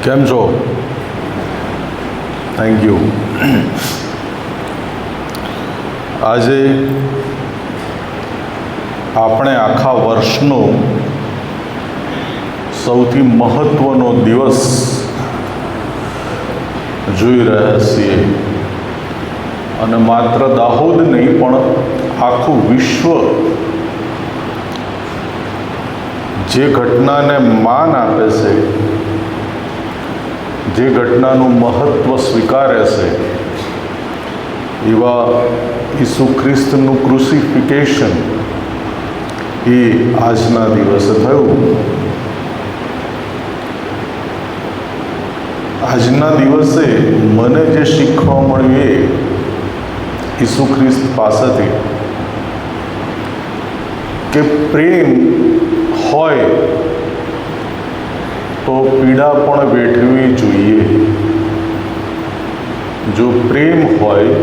કેમ છો? Thank you. આજે આપણે આખા વર્ષનો સૌથી મહત્ત્વનો દિવસ જોઈ રહ્યા છીએ અને માત્ર દાહોદ નહીં પણ આખું વિશ્વ જે ઘટનાને માન આપે છે, જે ઘટનાનું મહત્ત્વ સ્વીકારે છે, એવા ઈસુ ખ્રિસ્તનું ક્રુસિફિકેશન એ આજના દિવસે થયું. આજના દિવસે મને જે શીખવા મળ્યું એ ઈસુ ખ્રિસ્ત પાસેથી કે પ્રેમ હોય તો પીડા પણ વેઠવી જોઈએ. જો પ્રેમ હોય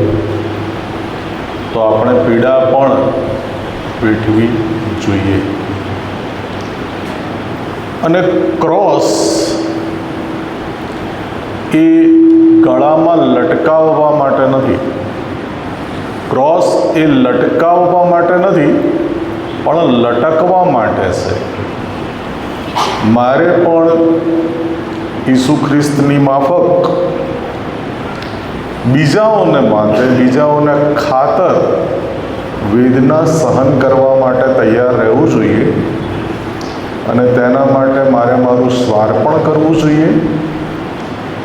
તો આપણે પીડા પણ વેઠવી જોઈએ. અને ક્રોસ એ ગળામાં લટકાવવા માટે નથી, ક્રોસ એ લટકાવવા માટે નથી પણ લટકવા માટે છે. મારે પણ ઈસુ ખ્રિસ્તની માફક બીજાઓને માટે, બીજાઓને ખાતર વેદના સહન કરવા માટે તૈયાર રહેવું જોઈએ અને તેના માટે મારે મારું સ્વાર્પણ કરવું જોઈએ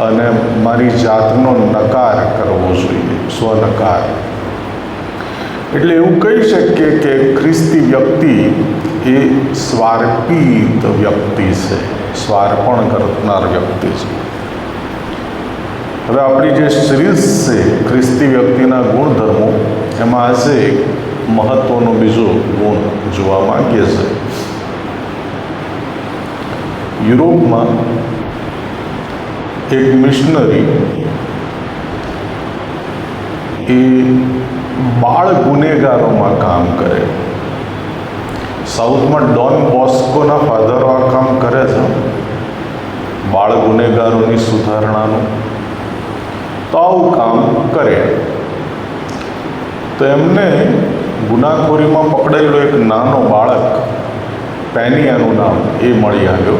અને મારી જાતનો નકાર કરવો જોઈએ, સ્વનકાર. એટલે એવું કહી શકીએ કે ખ્રિસ્તી વ્યક્તિ એ સ્વાર્પિત વ્યક્તિ છે, સ્વાર્પણ કરનાર વ્યક્તિ છે. હવે આપણી જે સિરીઝ છે ખ્રિસ્તી વ્યક્તિના ગુણધર્મો, એમાં આજે મહત્વનો બીજો ગુણ જોવા માંગીએ છીએ. યુરોપમાં એક મિશનરી એ બાળ ગુનેગારોમાં કામ કરે. સાઉથમાં ડોન બોસ્કોના ફાધરો આ કામ કરે છે, બાળ ગુનેગારોની સુધારણાનું. તો આવું કામ કરે તો એમને ગુનાખોરીમાં પકડાયેલો એક નાનો બાળક, પેનિયાનું નામ, એ મળી આવ્યો.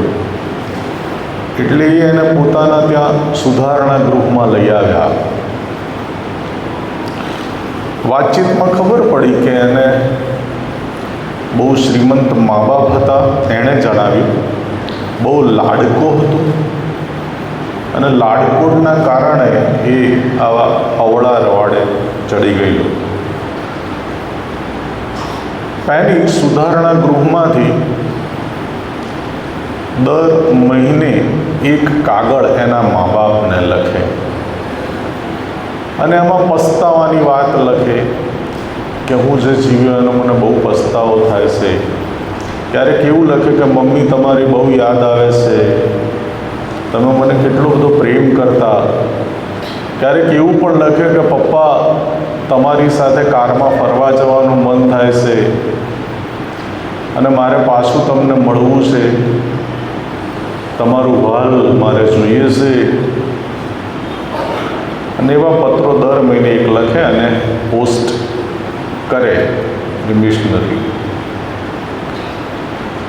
એટલે એ એને પોતાના ત્યાં સુધારણા ગૃહમાં લઈ આવ્યા. વાતચીતમાં ખબર પડી કે એને બહુ શ્રીમંત મા બાપ હતા. એણે જણાવ્યું બહુ લાડકો હતો અને લાડકોડના કારણે એ આવા અવળા રવાડે ચડી ગયેલો. પેની સુધારણા ગૃહમાંથી દર મહિને એક કાગળ એના મા બાપને લખે અને એમાં પસ્તાવાની વાત લખે કે હું જે જીવ્યો એનો મને બહુ પસ્તાવો થાય છે. ક્યારેક એવું લખે કે મમ્મી તમારી બહુ યાદ આવે છે, તમે મને કેટલો બધો પ્રેમ કરતા. ક્યારેક એવું પણ લખે કે પપ્પા તમારી સાથે કારમાં ફરવા જવાનું મન થાય છે અને મારે પાછું તમને મળવું છે, તમારું હાલ મારે જોઈએ છે. અને એવા પત્રો દર મહિને એક લખે અને પોસ્ટ કરે મિશનરી.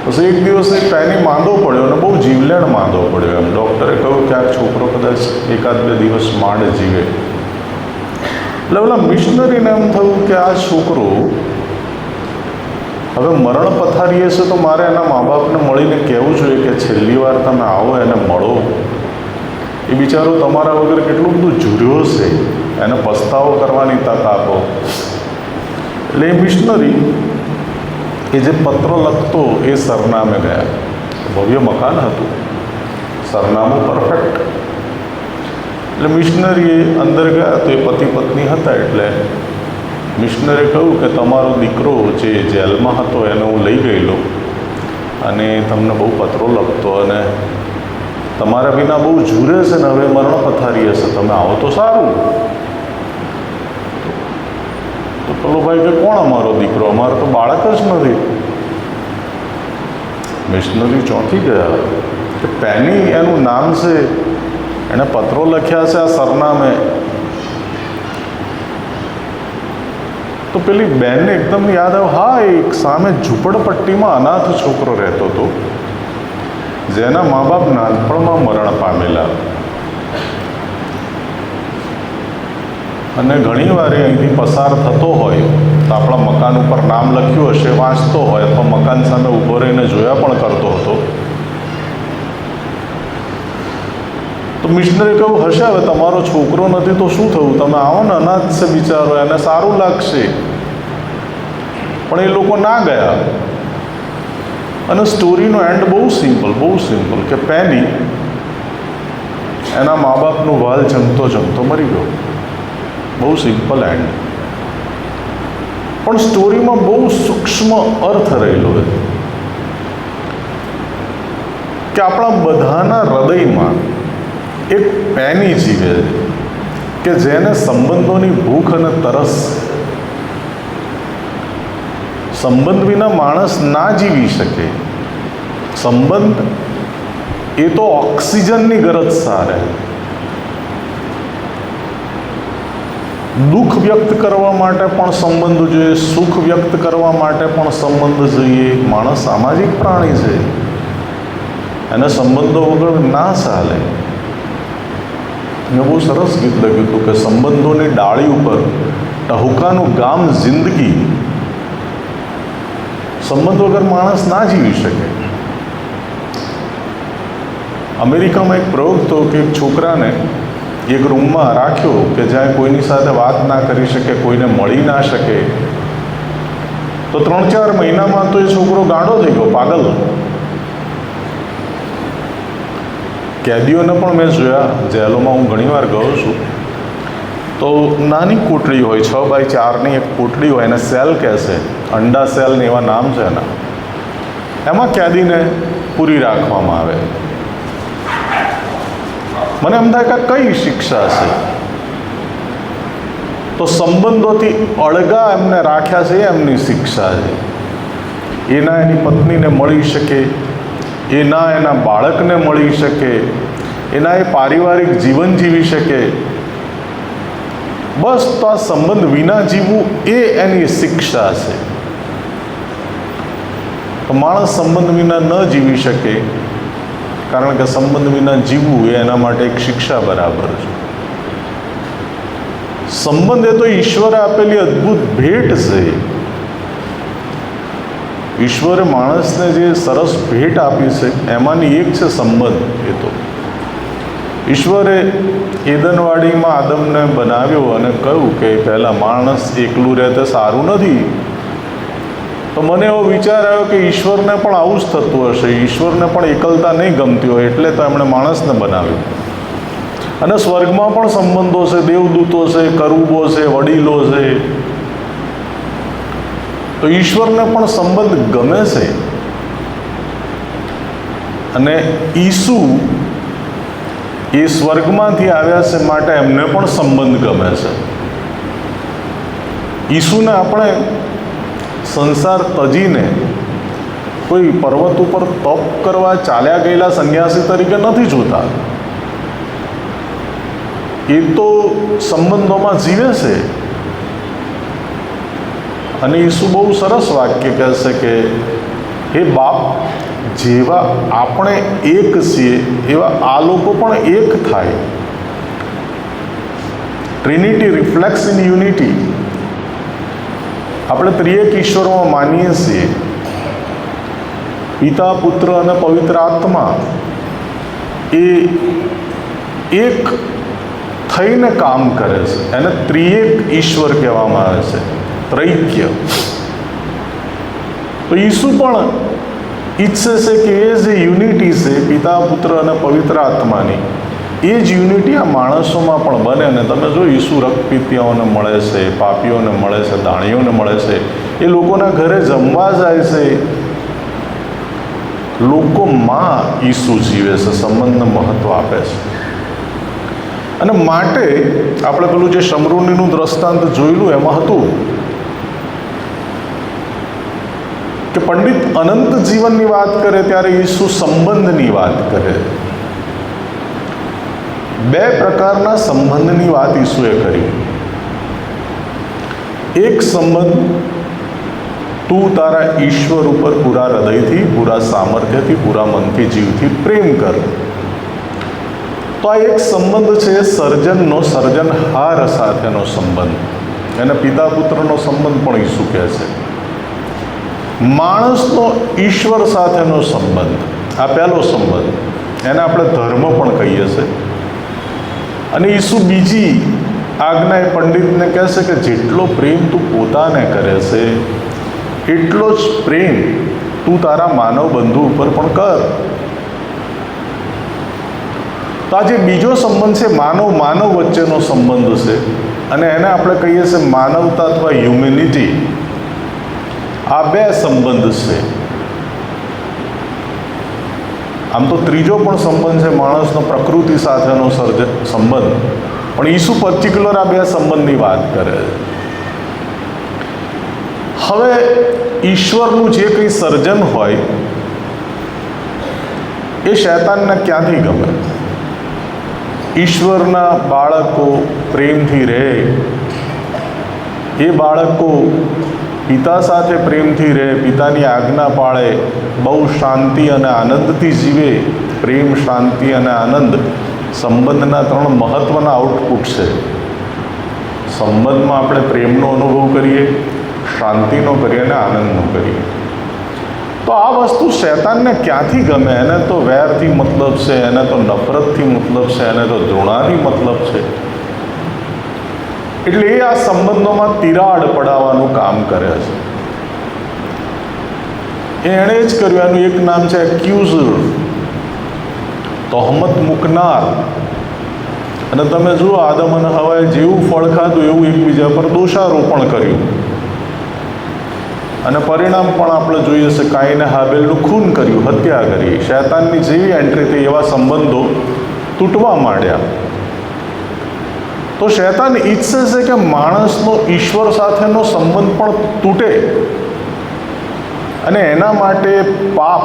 પછી એક દિવસ એક પેની માંદો પડ્યો અને બહુ જીવલેણ માંદો પડ્યો. એમ ડૉક્ટરે કહ્યું કે આ છોકરો કદાચ 1-2 દિવસ માંડ જીવે. એટલે ઓલા મિશનરીને એમ થયું કે આ છોકરો હવે મરણ પથારીએ છે, તો મારે એના મા બાપને મળીને કહેવું જોઈએ કે છેલ્લી વાર તમે આવો એને મળો. એ બિચારો તમારા વગર કેટલું બધું ઝૂર્યો છે, એને પસ્તાવો કરવાની તક આપો. એટલે એ મિશનરી એ જે પત્ર લખતો એ સરનામે ગયા. ભવ્ય મકાન હતું, સરનામું પરફેક્ટ. એટલે મિશનરીએ અંદર ગયા તો એ પતિ પત્ની હતા. એટલે મિશનરે કહ્યું કે તમારો દીકરો જે જેલમાં હતો એને હું લઈ ગયેલો અને તમને બહુ પત્રો લખતો અને તમારા વિના બહુ ઝૂરે છે ને હવે મરણ પથારી હશે, તમે આવો તો સારું. તો પેલો ભાઈ કે કોણ અમારો દીકરો? અમારો તો બાળક જ નથી. મિશનરી ચોંકી ગયા કે પેની એનું નામ છે એણે પત્રો લખ્યા છે આ સરનામે. તો પેલી બેનને એકદમ યાદ આવ્યું, હા, એક સામે ઝૂંપડપટ્ટીમાં અનાથ છોકરો રહેતો હતો જેના મા બાપ નાનપણમાં મરણ પામેલા, અને ઘણી વાર અહીંથી પસાર થતો હોય તો આપણા મકાન ઉપર નામ લખ્યું હશે, વાંચતો હોય અથવા મકાન સામે ઊભો રહીને જોયા પણ કરતો હતો. તો મિશનરી કહ્યું, હશે, હવે તમારો છોકરો નથી તો શું થયું, તમે આવો ને, અનાથ છે બિચારો, એને સારું લાગશે. પણ એ લોકો ના ગયા. અને સ્ટોરીનો એન્ડ બહુ સિમ્પલ કે પેની એના મા બાપનું વાલ જમતો મરી ગયો. બહુ સિમ્પલ એન્ડ, પણ સ્ટોરીમાં બહુ સૂક્ષ્મ અર્થ રહેલો છે કે આપણા બધાના હૃદયમાં એક પેની જીવે છે કે જેને સંબંધોની ભૂખ અને તરસ. સંબંધ વિના માણસ ના જીવી શકે. સંબંધ એ તો ઓક્સિજનની ગરજ સારે. દુઃખ વ્યક્ત કરવા માટે પણ સંબંધ જોઈએ, સુખ વ્યક્ત કરવા માટે પણ સંબંધ જોઈએ. માણસ સામાજિક પ્રાણી છે, એને સંબંધો વગર ના ચાલે. મેં બહુ સરસ ગીત લખ્યું હતું કે સંબંધોની ડાળી ઉપર ટહુકાનું ગામ જિંદગી. સંબંધ વગર માણસ ના જીવી શકે. અમેરિકામાં એક પ્રયોગ થયો કે એક છોકરાને એક રૂમમાં રાખ્યો કે જ્યાં કોઈની સાથે વાત ના કરી શકે, કોઈને મળી ના શકે. તો 3-4 મહિનામાં તો એ છોકરો ગાંડો થઈ ગયો, પાગલ. કેદીઓને પણ મેં જોયા, જેલોમાં હું ઘણીવાર ગયો છું, તો નાની કોટડી હોય, 6x4ની એક કોટડી હોય, એને સેલ કહેશે, અંડા સેલ ને એવા નામ છે એના. એમાં કેદીને પૂરી રાખવામાં આવે. મને એમ થાય કે કઈ શિક્ષા છે? તો સંબંધોથી અળગા એમને રાખ્યા છે, એમની શિક્ષા છે. એના એની પત્નીને મળી શકે, એના એના બાળકને મળી શકે, એના એ પારિવારિક જીવન જીવી શકે. બસ, તો આ સંબંધ વિના જીવવું એ એની શિક્ષા છે. તો માણસ સંબંધ વિના ન જીવી શકે, કારણ કે સંબંધ વિના જીવવું એ એના માટે એક શિક્ષા બરાબર છે. સંબંધ એ તો ઈશ્વરે આપેલી અદ્ભુત ભેટ છે. ઈશ્વરે માણસને જે સરસ ભેટ આપી છે એમાંની એક છે સંબંધ. એ તો ઈશ્વરે એદનવાડીમાં આદમને બનાવ્યો અને કહ્યું કે પહેલાં માણસ એકલું રહે તે સારું નથી. તો મને એવો વિચાર આવ્યો કે ઈશ્વરને પણ આવું જ થતું હશે. ઈશ્વરને પણ એકલતા નહીં ગમતી હોય, એટલે તો એમણે માણસને બનાવ્યું. અને સ્વર્ગમાં પણ સંબંધો છે, દેવદૂતો છે, કરુબો છે, વડીલો છે. તો ઈશ્વરને પણ સંબંધ ગમે છે. અને ઈસુ એ સ્વર્ગમાંથી આવ્યા છે, માટે એમને પણ સંબંધ ગમે છે. ઈસુને આપણે સંસાર તજીને કોઈ પર્વત ઉપર તપ કરવા ચાલ્યા ગયેલા સંન્યાસી તરીકે નથી જોતા. એ તો સંબંધોમાં જીવે છે. અને ઈસુ બહુ સરસ વાક્ય કહેશે કે હે બાપ, જેવા આપણે એક છીએ એવા આ લોકો પણ એક થાય. Trinity રિફ્લેક્ટ્સ in unity. આપણે ત્રિએક ઈશ્વરમાં માનીએ છીએ, પિતા, પુત્ર અને પવિત્ર આત્મા. એ એક થઈને કામ કરે છે. એને ત્રિએક ઈશ્વર કહેવામાં આવે છે, ત્રૈક્ય. તો ઈસુ પણ ઈચ્છે છે કે એ જે યુનિટી છે પિતા, પુત્ર અને પવિત્ર આત્માની, એ જ યુનિટી આ માણસોમાં પણ બને. અને તમે જો ઈસુ રક્તપીતિયાઓને મળે છે, પાપીઓને મળે છે, દાણીઓને મળે છે, એ લોકોના ઘરે જમવા જાય છે. લોકોમાં ઈસુ જીવે છે, સંબંધને મહત્વ આપે છે. અને માટે આપણે પેલું જે શમરૂનીનું દ્રષ્ટાંત જોયેલું એમાં હતું કે પંડિત અનંત જીવનની વાત કરે ત્યારે ઈસુ સંબંધની વાત કરે. બે પ્રકારના સંબંધની વાત ઈસુએ કરી. એક સંબંધ, તું તારા ઈશ્વર ઉપર પૂરા હૃદયથી, પૂરા સામર્થ્યથી, પૂરા મનથી, જીવથી પ્રેમ કર. તો આ એક સંબંધ છે સર્જનનો, સર્જનહાર સાથેનો સંબંધ. એને પિતા પુત્રનો સંબંધ પણ ઈસુ કહે છે. માણસનો ઈશ્વર સાથેનો સંબંધ, આ પહેલો સંબંધ, એને આપણે ધર્મ પણ કહીએ છીએ. અને ઈસુ બીજી આજ્ઞા એ પંડિતને કહેશે કે જેટલો પ્રેમ તું પોતાને કરે છે એટલો જ પ્રેમ તું તારા માનવ બંધુ ઉપર પણ કર. તો આ જે બીજો સંબંધ છે, માનવ માનવ વચ્ચેનો સંબંધ છે, અને એને આપણે કહીએ છીએ માનવતા અથવા હ્યુમેનિટી. આ બે સંબંધ છે. આમ તો ત્રીજો પણ સંબંધ છે માણસનો પ્રકૃતિ સાથેનો સંબંધ, પણ ઈસુ પર્ટિક્યુલર આ બે સંબંધની વાત કરે છે. હવે ઈશ્વરનું જે કંઈ સર્જન હોય એ શૈતાનને ક્યાંથી ગમે? ઈશ્વરના બાળકો પ્રેમથી રહે, એ બાળકો પિતા સાથે પ્રેમથી રહે, પિતાની આજ્ઞા પાળે, બહુ શાંતિ અને આનંદથી જીવે. પ્રેમ, શાંતિ અને આનંદ સંબંધના ત્રણ મહત્ત્વના આઉટપુટ છે. સંબંધમાં આપણે પ્રેમનો અનુભવ કરીએ, શાંતિનો કરીએ અને આનંદનો કરીએ. તો આ વસ્તુ શૈતાનને ક્યાંથી ગમે? એને તો વેરથી મતલબ છે, એને તો નફરતથી મતલબ છે, એને તો ધૃણાથી મતલબ છે. એટલે એ આ સંબંધોમાં તિરાડ પડાવવાનું કામ કરે છે. એણે જ કર્યું. એનું એક નામ છે એક્યુઝર, તહોમત મૂકનાર. અને તમે જુઓ, આદમ અને હવાએ જેવું ફળ ખાધું એવું એકબીજા પર દોષારોપણ કર્યું, અને પરિણામ પણ આપણે જોઈએ છે. કાઈને હાબેલનું ખૂન કર્યું, હત્યા કરી. શૈતાનની જેવી એન્ટ્રી થઈ એવા સંબંધો તૂટવા માંડ્યા. તો શૈતાન ઈચ્છે છે કે માણસનો ઈશ્વર સાથેનો સંબંધ પણ તૂટે, અને એના માટે પાપ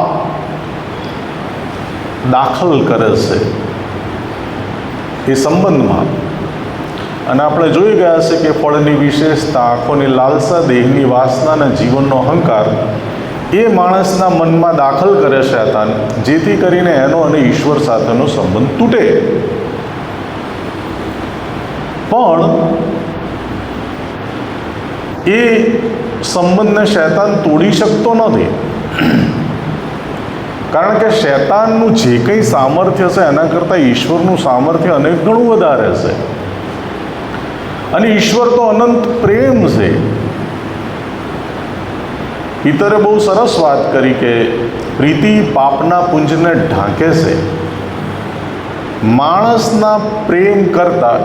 દાખલ કરે છે એ સંબંધમાં. અને આપણે જોઈ ગયા છે કે ફળની વિશેષતા, આંખોની લાલસા, દેહની વાસના અને જીવનનો અહંકાર એ માણસના મનમાં દાખલ કરે શૈતાન, જેથી કરીને એનો અને ઈશ્વર સાથેનો સંબંધ તૂટે. પણ એ સંબંધને શૈતાન તોડી શકતો નથી, કારણ કે શૈતાનનું જે કંઈ સામર્થ્ય છે એના કરતાં ઈશ્વરનું સામર્થ્ય અનેક ગણું વધારે છે. અને ઈશ્વર તો અનંત પ્રેમ છે. પિતરે બહુ સરસ વાત કરી કે પ્રીતિ પાપના પુંજને ઢાંકે છે. માણસના પ્રેમ કરતાં,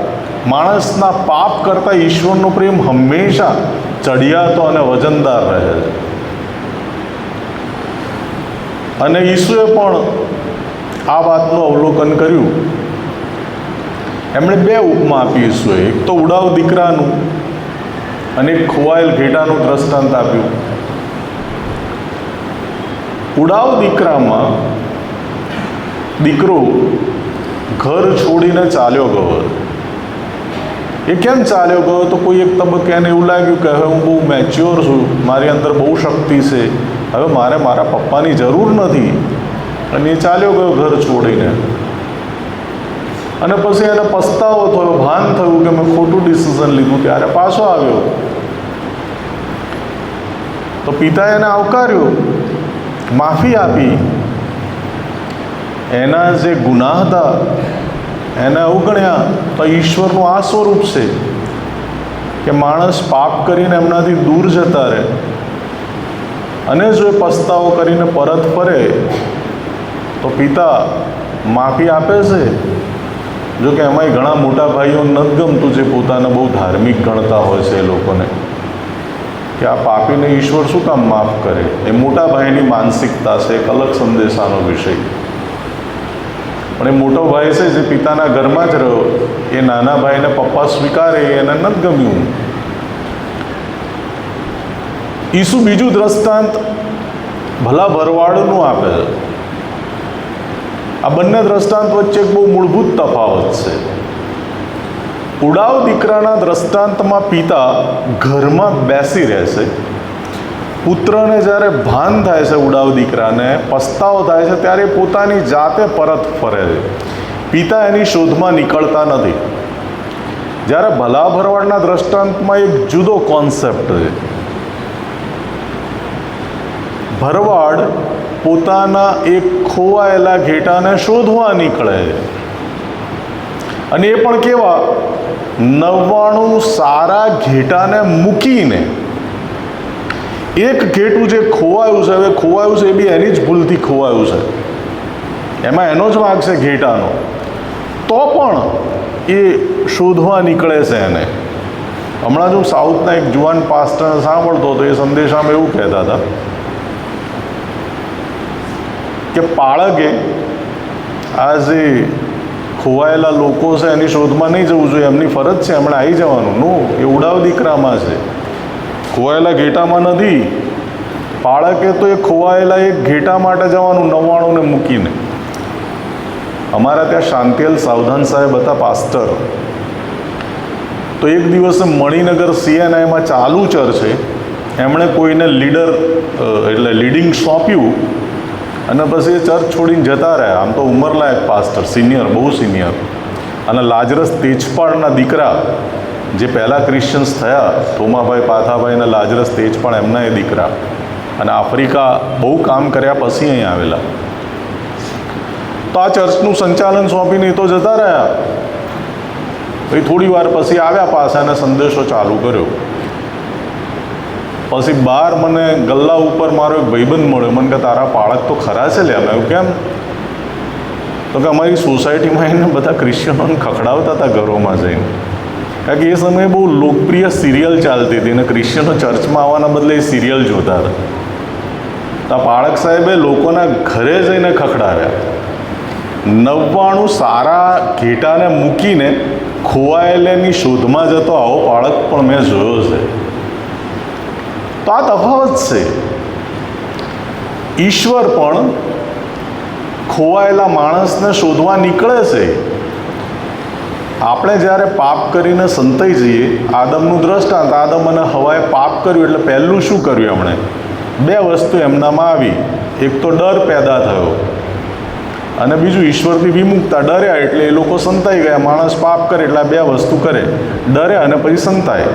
માણસના પાપ કરતાં ઈશ્વરનો પ્રેમ હંમેશા ચડિયાતો અને વજનદાર રહે છે. અને ઈસુએ પણ આ વાતનું અવલોકન કર્યું. એમણે બે ઉપમા આપી ઈસુએ. એક તો ઉડાવ દીકરાનું અને એક ખોવાયેલ ઘેટાનું દ્રષ્ટાંત આપ્યું. ઉડાવ દીકરામાં દીકરો ઘર છોડીને ચાલ્યો ગયો. એ કેમ ચાલ્યો ગયો? તો કોઈ એક તબક્કે એને એવું લાગ્યું કે હવે હું બહુ મેચ્યોર છું, મારી અંદર બહુ શક્તિ છે, હવે મારે મારા પપ્પાની જરૂર નથી. અને એ ચાલ્યો ગયો ઘર છોડીને. અને પછી એને પસ્તાવો થયો, ભાન થયું કે મેં ખોટું ડિસિઝન લીધું. ત્યારે પાછો આવ્યો. તો પિતાએ એને આવકાર્યો, માફી આપી. એના જે ગુનાહ હતા એને અવગણ્યા. તો ઈશ્વરનું આ સ્વરૂપ છે કે માણસ પાપ કરીને એમનાથી દૂર જતા રહે, અને જો એ પસ્તાવો કરીને પરત ફરે તો પિતા માફી આપે છે. જો કે એમાંય ઘણા મોટા ભાઈઓ નથી ગમતું, જે પોતાને બહુ ધાર્મિક ગણતા હોય છે એ લોકોને, કે આ પાપીને ઈશ્વર શું કામ માફ કરે. એ મોટા ભાઈની માનસિકતા છે, એક અલગ સંદેશાનો વિષય. પણ એ મોટો ભાઈ છે જે પિતાના ઘરમાં જ રહ્યો, એ નાના ભાઈને પપ્પા સ્વીકારે એને નથી ગમ્યું. ઈસુ બીજું દ્રષ્ટાંત ભલા ભરવાડનું આપે છે. આ બંને દ્રષ્ટાંત વચ્ચે એક બહુ મૂળભૂત તફાવત છે. ઉડાવ દીકરાના દ્રષ્ટાંતમાં પિતા ઘરમાં બેસી રહેશે. પુત્રને જ્યારે ભાન થાય છે, ઉડાવ દીકરાને પસ્તાવો થાય છે, ત્યારે પોતાની જાતે પરત ફરે છે. પિતા એની શોધમાં નીકળતા નથી. જ્યારે ભલા ભરવાડના દ્રષ્ટાંતમાં એક જુદો કોન્સેપ્ટ છે. ભરવાડ પોતાના એક ખોવાયેલા ઘેટાને શોધવા નીકળે છે, અને એ પણ કેવા 99 સારા ઘેટાને મૂકીને. એક ઘેટું જે ખોવાયું છે, હવે ખોવાયું છે એ બી એની જ ભૂલથી ખોવાયું છે, એમાં એનો જ વાંક છે ઘેટાનો, તો પણ એ શોધવા નીકળે છે એને. હમણાં જો સાઉથના એક જુવાન પાસ્ટરને સાંભળતો હતો, એ સંદેશામાં એવું કહેતા હતા કે પાળકે આ જે ખોવાયેલા લોકો છે એની શોધમાં નહીં જવું જોઈએ, એમની ફરજ છે હમણાં આવી જવાનું. નો, એ ઉડાવ દીકરામાં છે, ખોવાયેલા ઘેટામાં નથી. પાળકે તો એ ખોવાયેલા એક ઘેટા માટે જવાનું, 99ને મૂકીને. અમારા ત્યાં શાંતિલ સાવધાન સાહેબ હતા પાસ્ટર, તો એક દિવસે મણિનગર CNIમાં ચાલુ ચર્ચે એમણે કોઈને લીડિંગ સોંપ્યું, અને પછી એ ચર્ચ છોડીને જતા રહ્યા. આમ તો ઉંમરલાયક પાસ્ટર, સિનિયર, બહુ સિનિયર. અને લાજરસ તેજપાળના દીકરા જે પહેલાં ક્રિશ્ચન્સ થયા, થોમાભાઈ પાથાભાઈ અને લાજરસ તેજપાળ, એમના એ દીકરા, અને આફ્રિકા બહુ કામ કર્યા પછી અહીં આવેલા. તો આ ચર્ચનું સંચાલન સોંપીને તો જતા રહ્યા. પછી થોડી વાર પછી આવ્યા પાછા અને સંદેશો ચાલુ કર્યો. પછી બહાર મને ગલ્લા ઉપર મારો એક ભાઈબંધ મળ્યો. મને કે તારા પાળક તો ખરા છે લે. મેં એવું કેમ? તો કે અમારી સોસાયટીમાં એને બધા ક્રિશ્ચનોને ખખડાવતા હતા ઘરોમાં જઈને, કારણ કે એ સમયે બહુ લોકપ્રિય સિરિયલ ચાલતી હતી, અને ક્રિશ્ચનો ચર્ચમાં આવવાના બદલે એ સિરિયલ જોતા હતા. તો આ પાળક સાહેબે લોકોના ઘરે જઈને ખખડાવ્યા. 99 સારા ઘેટાને મૂકીને ખોવાયેલાની શોધમાં જતો આવો પાળક પણ મેં જોયો છે. તો આ તફાવત છે. ઈશ્વર પણ ખોવાયેલા માણસને શોધવા નીકળે છે. આપણે જ્યારે પાપ કરીને સંતાઈ જઈએ, આદમનું દ્રષ્ટાંત, આદમ અને હવાએ પાપ કર્યું એટલે પહેલું શું કર્યું? એમણે 2 વસ્તુ એમનામાં આવી. એક તો ડર પેદા થયો, અને બીજું ઈશ્વરથી વિમુખતા. ડર્યા એટલે એ લોકો સંતાઈ ગયા. માણસ પાપ કરે એટલે આ 2 વસ્તુ કરે, ડરે અને પછી સંતાય.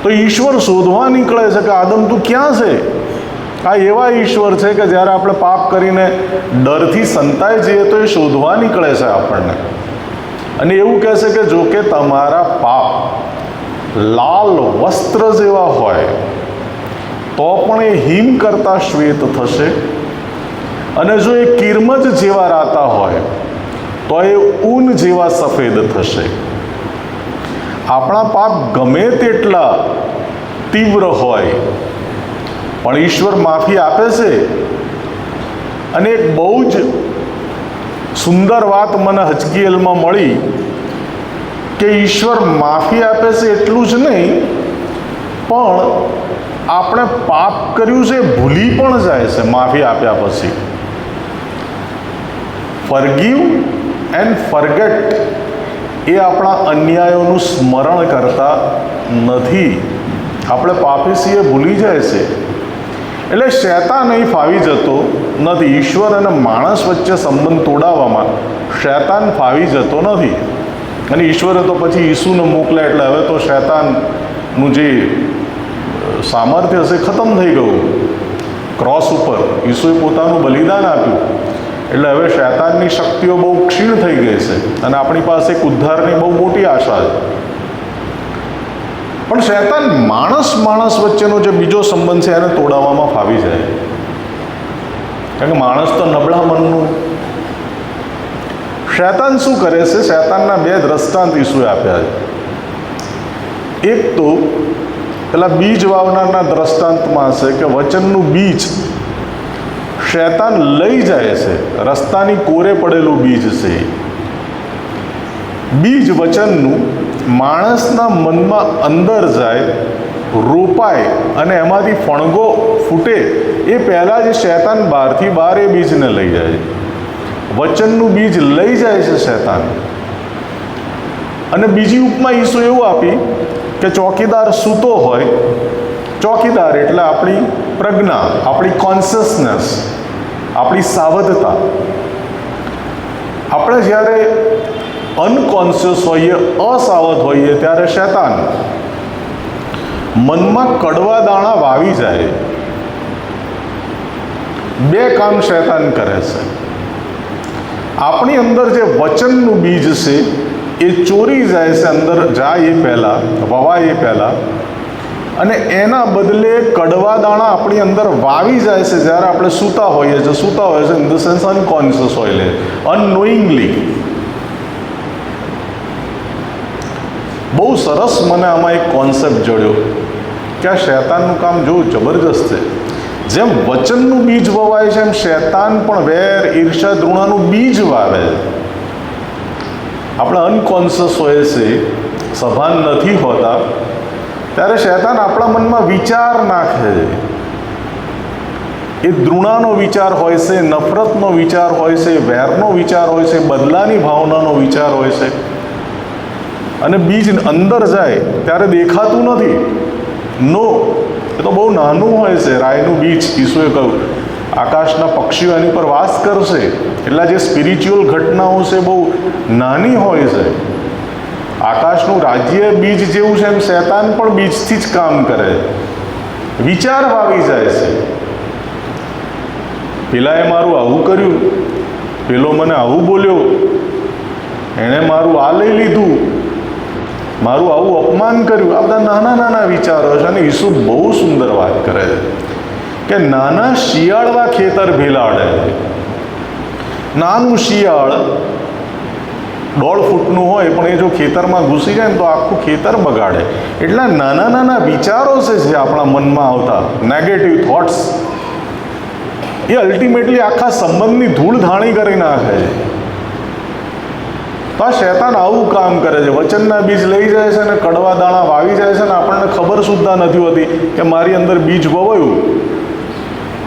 તો ઈશ્વર શોધવા નીકળે છે કે આદમ તું ક્યાં છે? આ એવા ઈશ્વર છે કે જ્યારે આપણે પાપ કરીને ડરથી સંતાઈ જઈએ તો એ શોધવા નીકળે છે આપણને, અને એવું કહે છે કે જો કે તમારા પાપ લાલ વસ્ત્ર જેવા હોય તો પણ એ હિમ કરતાં શ્વેત થશે, અને જો એ કિરમજ જેવા રાતા હોય તો એ ઊન જેવા સફેદ થશે. આપણા પાપ ગમે તેટલા તીવ્ર હોય પણ ઈશ્વર માફી આપે છે. અને એક બહુ જ સુંદર વાત મને હજકીએલમાં મળી કે ઈશ્વર માફી આપે છે એટલું જ નહીં, પણ આપણે પાપ કર્યું છે ભૂલી પણ જાય છે માફી આપ્યા પછી. ફરગીવ એન્ડ ફરગેટ એ આપણા અન્યાયોનું સ્મરણ કરતા નથી. આપણે પાપી છીએ, ભૂલી જાય છે. એટલે શૈતાન અહીં ફાવી જતો નથી. ઈશ્વર અને માણસ વચ્ચે સંબંધ તોડાવવામાં શૈતાન ફાવી જતો નથી. અને ઈશ્વરે તો પછી ઈસુને મોકલ્યા, એટલે હવે તો શૈતાનનું જે સામર્થ્ય છે ખતમ થઈ ગયું. ક્રોસ ઉપર ઈસુએ પોતાનું બલિદાન આપ્યું, એટલે હવે શૈતાનની શક્તિઓ બહુ ક્ષીણ થઈ ગઈ છે, અને આપણી પાસે એક ઉદ્ધારની બહુ મોટી આશા છે. પણ શૈતાન માણસ વચ્ચેનો જે બીજો સંબંધ છે એને તોડાવવામાં ફાવી જાય, કારણ કે માણસ તો નબળા મનનું. શૈતાન શું કરે છે? શૈતાનના 2 દ્રષ્ટાંત ઈસુએ આપ્યા છે. એક તો પેલા બીજ વાવનારના દ્રષ્ટાંતમાં છે કે વચનનું બીજ શૈતાન લઈ જાય છે. રસ્તાની કોરે પડેલું બીજ છે. બીજ વચનનું માણસના મનમાં અંદર જાય, રોપાય, અને એમાંથી ફણગો ફૂટે એ પહેલાં જ શૈતાન બહારથી બહાર એ બીજને લઈ જાય. વચનનું બીજ લઈ જાય છે શૈતાન. અને બીજી ઉપમા ઈસુ એવું આપી કે ચોકીદાર સૂતો હોય, ચોકીદાર એટલે આપણી પ્રજ્ઞા, આપણી કોન્શિયસનેસ, આપણી સાવધતા. આપણે જ્યારે અનકોન્શિયસ હોઈએ, અસાવધ હોઈએ, ત્યારે શૈતાન મનમાં કડવા દાણા વાવી જાય. બે કામ શૈતાન કરે છે. આપણી અંદર જે વચનનું બીજ છે એ ચોરી જાય છે, અંદર જાય એ પહેલાં, વવાય એ પહેલાં, અને એના બદલે કડવા દાણા આપણી અંદર વાવી જાય છે જ્યારે આપણે સૂતા હોઈએ છીએ, ઇન ધ સેન્સ અનકોન્શિયસ હોઈએ, અનનોઈંગલી. બહુ સરસ મને આમાં એક કોન્સેપ્ટ જડ્યો કે આ શૈતાનનું કામ જો જબરજસ્ત છે. જેમ વચનનું બીજ વવાય છે એમ શૈતાન પણ વેર, ઈર્ષા, દ્રુણાનું બીજ વાવે છે. આપણે અનકોન્શિયસ હોઈએ છીએ, સભાન નથી હોતા, ત્યારે શૈતાન આપણા મનમાં વિચાર નાખે છે. એ દ્રુણાનો વિચાર હોય છે, નફરતનો વિચાર હોય છે, વેરનો વિચાર હોય છે, બદલાની ભાવનાનો વિચાર હોય છે. અને બીજ અંદર જાય ત્યારે દેખાતું નથી. નો, એ તો બહુ નાનું હોય છે. રાયનું બીજ, ઈસુએ કહ્યું આકાશના પક્ષીઓ એની પર વાસ કરશે. એટલા જે સ્પિરિચ્યુઅલ ઘટનાઓ છે બહુ નાની હોય છે. આકાશનું રાજ્ય બીજ જેવું છે એમ શૈતાન પણ બીજથી જ કામ કરે. વિચાર વાવી જાય છે. પેલાએ મારું આવું કર્યું, પેલો મને આવું બોલ્યો, એણે મારું આ લઈ લીધું, મારું આવું અપમાન કર્યું. આ બધા નાના નાના વિચારો છે. અને ઈસુ બહુ સુંદર વાત કરે છે કે નાના શિયાળવા ખેતર ભેલાડે. નાનું શિયાળ 1.5 ફૂટનું હોય, પણ એ જો ખેતરમાં ઘૂસી જાય ને તો આખું ખેતર બગાડે. એટલા નાના નાના વિચારો છે જે આપણા મનમાં આવતા, નેગેટિવ થોટ્સ, એ અલ્ટિમેટલી આખા સંબંધની ધૂળ ધાણી કરી નાખે છે. તો આ શૈતાન આવું કામ કરે છે. વચનના બીજ લઈ જાય છે અને કડવા દાણા વાવી જાય છે, ને આપણને ખબર સુદ્ધા નથી હોતી કે મારી અંદર બીજ વવાયું.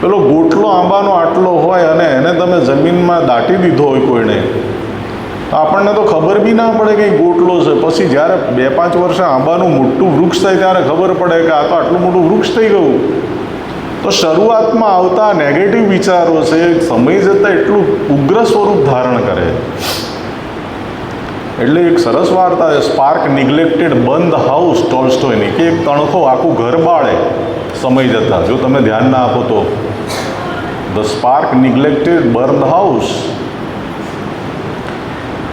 પેલો ગોટલો આંબાનો આટલો હોય અને એને તમે જમીનમાં દાટી દીધો હોય કોઈને, તો આપણને તો ખબર બી ના પડે કે ગોટલો છે. પછી જ્યારે 2-5 વર્ષે આંબાનું મોટું વૃક્ષ થાય ત્યારે ખબર પડે કે આ તો આટલું મોટું વૃક્ષ થઈ ગયું. તો શરૂઆતમાં આવતા નેગેટિવ વિચારો છે, સમય જતાં એટલું ઉગ્ર સ્વરૂપ ધારણ કરે. એટલે એક સરસ વાર્તા છે, સ્પાર્ક નિગ્લેક્ટેડ બંધ હાઉસ, ટોલ્સ્ટોયની, કે એક તણખો આખું ઘર બાળે સમય જતાં. જો તમે ધ્યાન ના આપો તો the spark neglected burn house.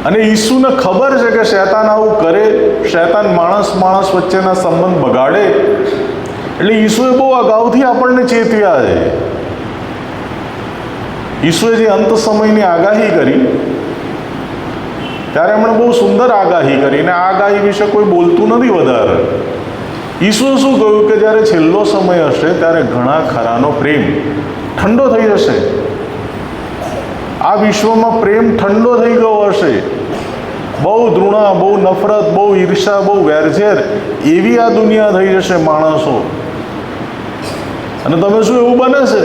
અને ઈસુને ખબર છે કે શૈતાન આવું કરે, શૈતાન માણસ વચ્ચેના સંબંધ બગાડે. એટલે ઈસુએ બહુ અગાઉથી આપણને ચેતવ્યા છે. ઈસુએ જે અંત સમયની આગાહી કરી ત્યારે એમણે બહુ સુંદર આગાહી કરી, અને આ આગાહી વિશે કોઈ બોલતું નથી વધારે. ઈસુએ શું કહ્યું કે જ્યારે છેલ્લો સમય હશે ત્યારે ઘણા ખરાનો પ્રેમ ઠંડો થઈ જશે. આ વિશ્વમાં પ્રેમ ઠંડો થઈ ગયો હશે. બહુ ધૃણા, બહુ નફરત, બહુ ઈર્ષા, બહુ વેરઝેર, એવી આ દુનિયા થઈ જશે માણસો. અને તમે શું એવું બને છે?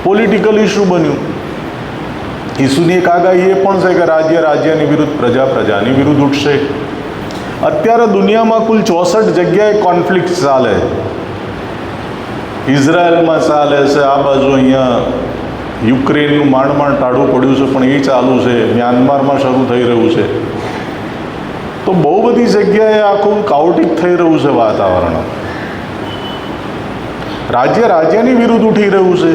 પોલિટિકલ ઇસ્યુ બન્યું. ઈસુની એક આગાહી એ પણ છે કે રાજ્ય રાજ્યની વિરુદ્ધ, પ્રજા પ્રજાની વિરુદ્ધ ઉઠશે. અત્યારે દુનિયામાં કુલ 64 જગ્યાએ કોન્ફ્લિક્ટ ચાલે. ઇઝરાયલમાં ચાલે છે, આ બાજુ અહીંયા યુક્રેનનું માંડ ટાળું પડ્યું છે પણ એ ચાલુ છે, મ્યાનમારમાં શરૂ થઈ રહ્યું છે. તો બહુ બધી જગ્યાએ આખું કાઉટિક થઈ રહ્યું છે વાતાવરણ. રાજ્ય રાજ્યની વિરુદ્ધ ઉઠી રહ્યું છે,